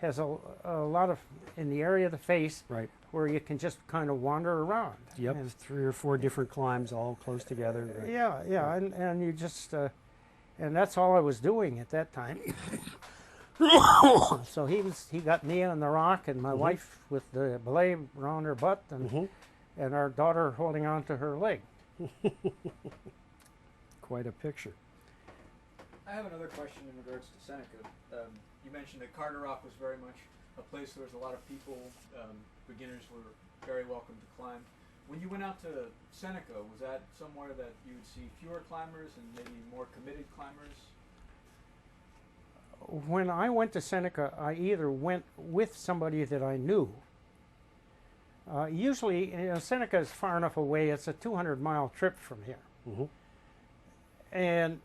Speaker 1: has a lot of in the area of the face,
Speaker 3: Right.
Speaker 1: where you can just kind of wander around.
Speaker 3: Yep.
Speaker 1: And
Speaker 3: 3 or 4 different climbs all close together. Right.
Speaker 1: yeah, and you just, and that's all I was doing at that time. So he got me on the rock, and my wife with the belay around her butt, and our daughter holding on to her leg.
Speaker 3: Quite a picture.
Speaker 2: I have another question in regards to Seneca. You mentioned that Carderock was very much a place where there was a lot of people. Beginners were very welcome to climb. When you went out to Seneca, was that somewhere that you would see fewer climbers and maybe more committed climbers?
Speaker 1: When I went to Seneca, I either went with somebody that I knew. Usually, you know, Seneca is far enough away. It's a 200-mile trip from here. And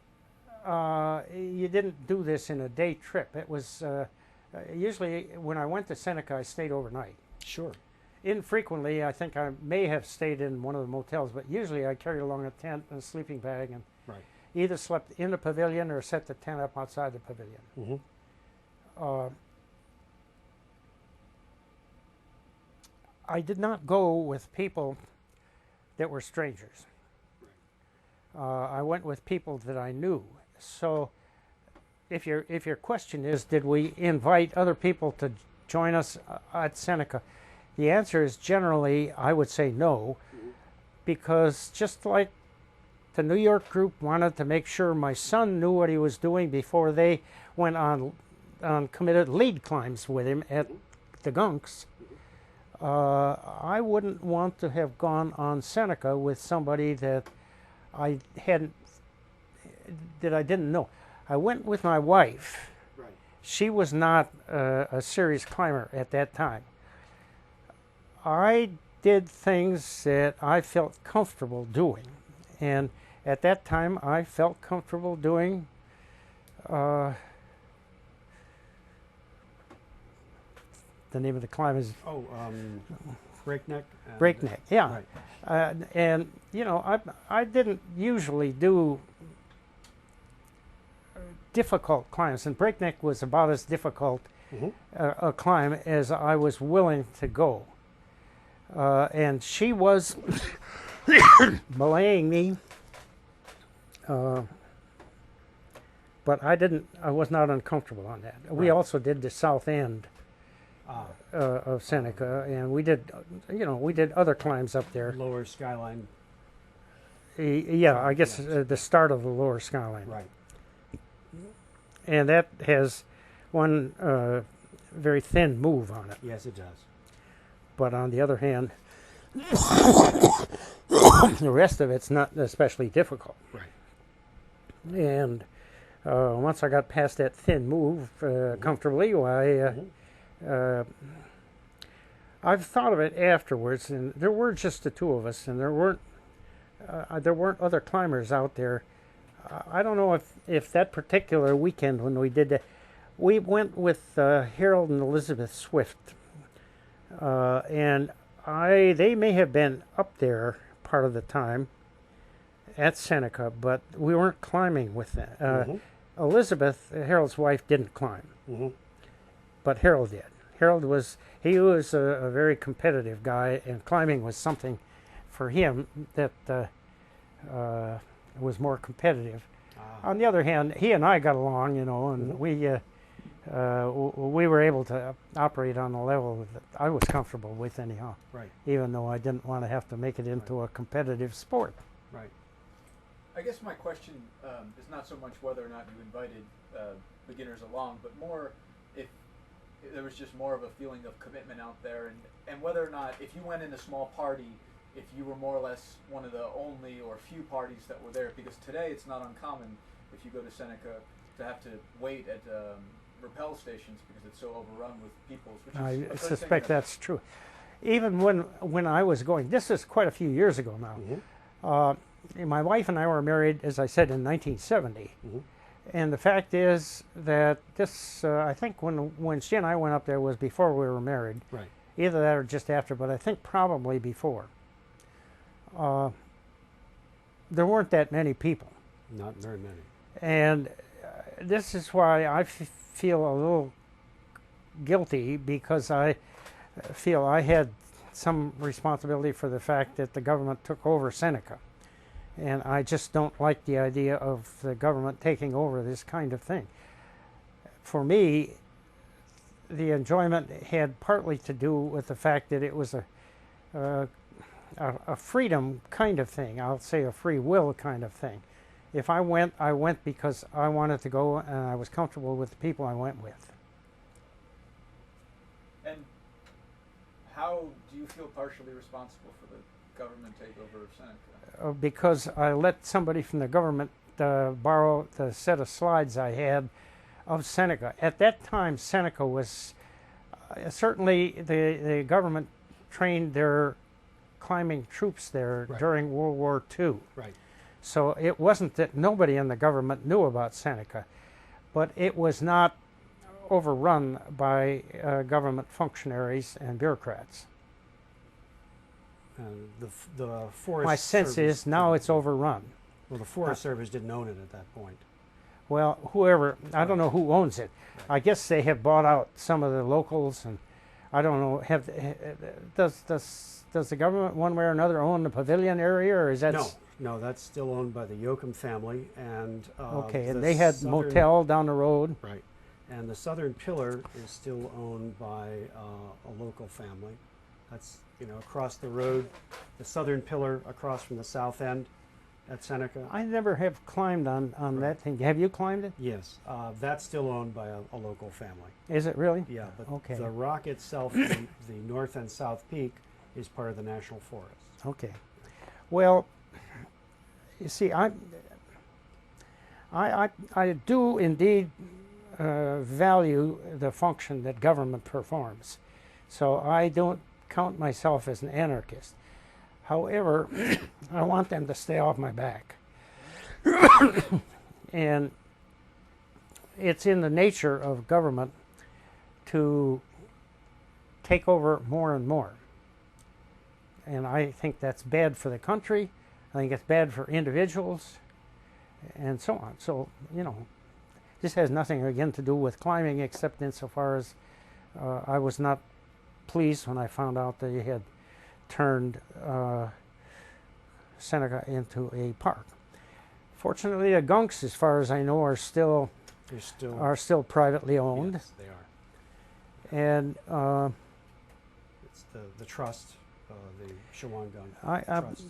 Speaker 1: you didn't do this in a day trip. It was usually when I went to Seneca, I stayed overnight.
Speaker 3: Sure.
Speaker 1: Infrequently, I think I may have stayed in one of the motels, but usually I carried along a tent and a sleeping bag, and
Speaker 3: Right.
Speaker 1: either slept in the pavilion or set the tent up outside the pavilion. I did not go with people that were strangers. I went with people that I knew, So if your question is, did we invite other people to join us at Seneca? The answer is generally, I would say no, because just like the New York group wanted to make sure my son knew what he was doing before they went on committed lead climbs with him at the Gunks, I wouldn't want to have gone on Seneca with somebody that I didn't know. I went with my wife.
Speaker 3: Right.
Speaker 1: She was not a serious climber at that time. I did things that I felt comfortable doing, and at that time I felt comfortable doing the name of the climb is
Speaker 3: Breakneck.
Speaker 1: Breakneck. Yeah.
Speaker 3: Right.
Speaker 1: And you know, I didn't usually do difficult climbs, and Breakneck was about as difficult a climb as I was willing to go. And she was belaying me, but I was not uncomfortable on that. Right. We also did the south end of Seneca, and we did other climbs up there.
Speaker 3: Lower skyline.
Speaker 1: Yeah, I guess the start of the lower skyline.
Speaker 3: Right.
Speaker 1: And that has one very thin move on it.
Speaker 3: Yes, it does.
Speaker 1: But on the other hand, the rest of it's not especially difficult.
Speaker 3: Right.
Speaker 1: And once I got past that thin move comfortably, I've thought of it afterwards, and there were just the two of us, and there weren't other climbers out there. I don't know if that particular weekend when we did that, we went with Harold and Elizabeth Swift. And they may have been up there part of the time at Seneca, but we weren't climbing with them. Elizabeth, Harold's wife, didn't climb, but Harold did. Harold was a very competitive guy, and climbing was something for him that was more competitive. On the other hand, he and I got along, and we were able to operate on a level that I was comfortable with anyhow.
Speaker 3: Right.
Speaker 1: Even though I didn't want to have to make it into a competitive sport.
Speaker 3: Right.
Speaker 2: I guess my question is not so much whether or not you invited beginners along, but more if there was just more of a feeling of commitment out there, and whether or not if you went in a small party, if you were more or less one of the only or few parties that were there, because today it's not uncommon if you go to Seneca to have to wait at rappel stations because it's so overrun with people.
Speaker 1: I suspect that's true. Even when I was going, this is quite a few years ago now. My wife and I were married, as I said, in 1970. And the fact is that this, I think when she and I went up there was before we were married.
Speaker 3: Right.
Speaker 1: Either that or just after, but I think probably before. There weren't that many people.
Speaker 3: Not very many.
Speaker 1: And this is why I feel a little guilty, because I feel I had some responsibility for the fact that the government took over Seneca. And I just don't like the idea of the government taking over this kind of thing. For me, the enjoyment had partly to do with the fact that it was a freedom kind of thing. I'll say a free will kind of thing. If I went because I wanted to go, and I was comfortable with the people I went with.
Speaker 2: And how do you feel partially responsible for the government takeover of Seneca?
Speaker 1: Because I let somebody from the government borrow the set of slides I had of Seneca. At that time, Seneca was certainly the government trained their climbing troops there during World War II.
Speaker 3: Right.
Speaker 1: So it wasn't that nobody in the government knew about Seneca, but it was not overrun by government functionaries and bureaucrats.
Speaker 3: The Forest
Speaker 1: My sense
Speaker 3: Service
Speaker 1: is now it's overrun.
Speaker 3: Well, the Forest Service didn't own it at that point.
Speaker 1: Well, whoever, I don't know who owns it. I guess they have bought out some of the locals, and I don't know. Does the government one way or another own the pavilion area, or is that?
Speaker 3: No, that's still owned by the Yoakum family, and
Speaker 1: Okay,
Speaker 3: the
Speaker 1: and they had
Speaker 3: southern-
Speaker 1: motel down the road.
Speaker 3: Right, and the southern pillar is still owned by a local family. That's, you know, across the road, the southern pillar across from the south end at Seneca.
Speaker 1: I never have climbed on
Speaker 3: Right.
Speaker 1: that thing. Have you climbed it?
Speaker 3: Yes, that's still owned by a local family.
Speaker 1: Is it really?
Speaker 3: Yeah, but
Speaker 1: Okay.
Speaker 3: the rock itself, the north and south peak, is part of the national forest.
Speaker 1: Okay. Well, you see, I do indeed value the function that government performs. So I don't count myself as an anarchist. However, I want them to stay off my back. And it's in the nature of government to take over more and more. And I think that's bad for the country. I think it's bad for individuals and so on. So, you know, this has nothing again to do with climbing, except insofar as I was not pleased when I found out that he had turned Seneca into a park. Fortunately, the gunks, as far as I know, are still privately owned.
Speaker 3: Yes, they are.
Speaker 1: And
Speaker 3: It's the trust, the Shawangunk
Speaker 1: I,
Speaker 3: Trust.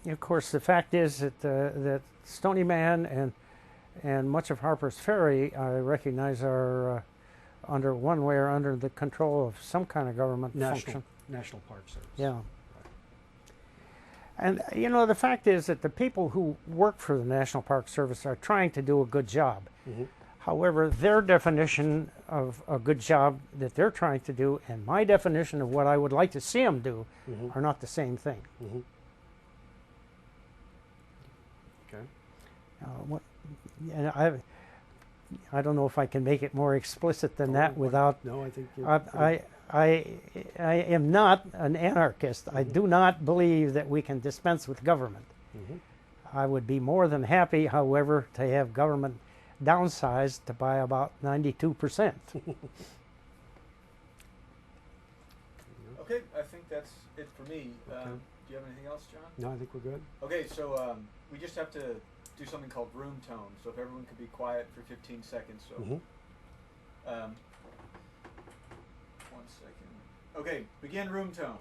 Speaker 1: of course, the fact is that that Stony Man and much of Harper's Ferry, I recognize, are under one way or under the control of some kind of government function.
Speaker 3: National Park Service.
Speaker 1: Yeah. And you know, the fact is that the people who work for the National Park Service are trying to do a good job.
Speaker 3: Mm-hmm.
Speaker 1: However, their definition of a good job that they're trying to do and my definition of what I would like to see them do
Speaker 3: Mm-hmm.
Speaker 1: are not the same thing.
Speaker 3: Mm-hmm. Okay.
Speaker 1: What, and I don't know if I can make it more explicit than that
Speaker 3: Oh,
Speaker 1: without.
Speaker 3: No, I think you're
Speaker 1: I am not an anarchist. I
Speaker 3: Mhm.
Speaker 1: do not believe that we can dispense with government.
Speaker 3: Mhm.
Speaker 1: I would be more than happy, however, to have government downsized to by about 92%.
Speaker 2: Okay, I think that's it for me.
Speaker 3: Okay.
Speaker 2: Do you have anything else, John?
Speaker 3: No, I think we're good.
Speaker 2: Okay, so we just have to do something called room tone. So if everyone could be quiet for 15 seconds. So,
Speaker 3: Mhm.
Speaker 2: 1 second. Okay, begin room tone.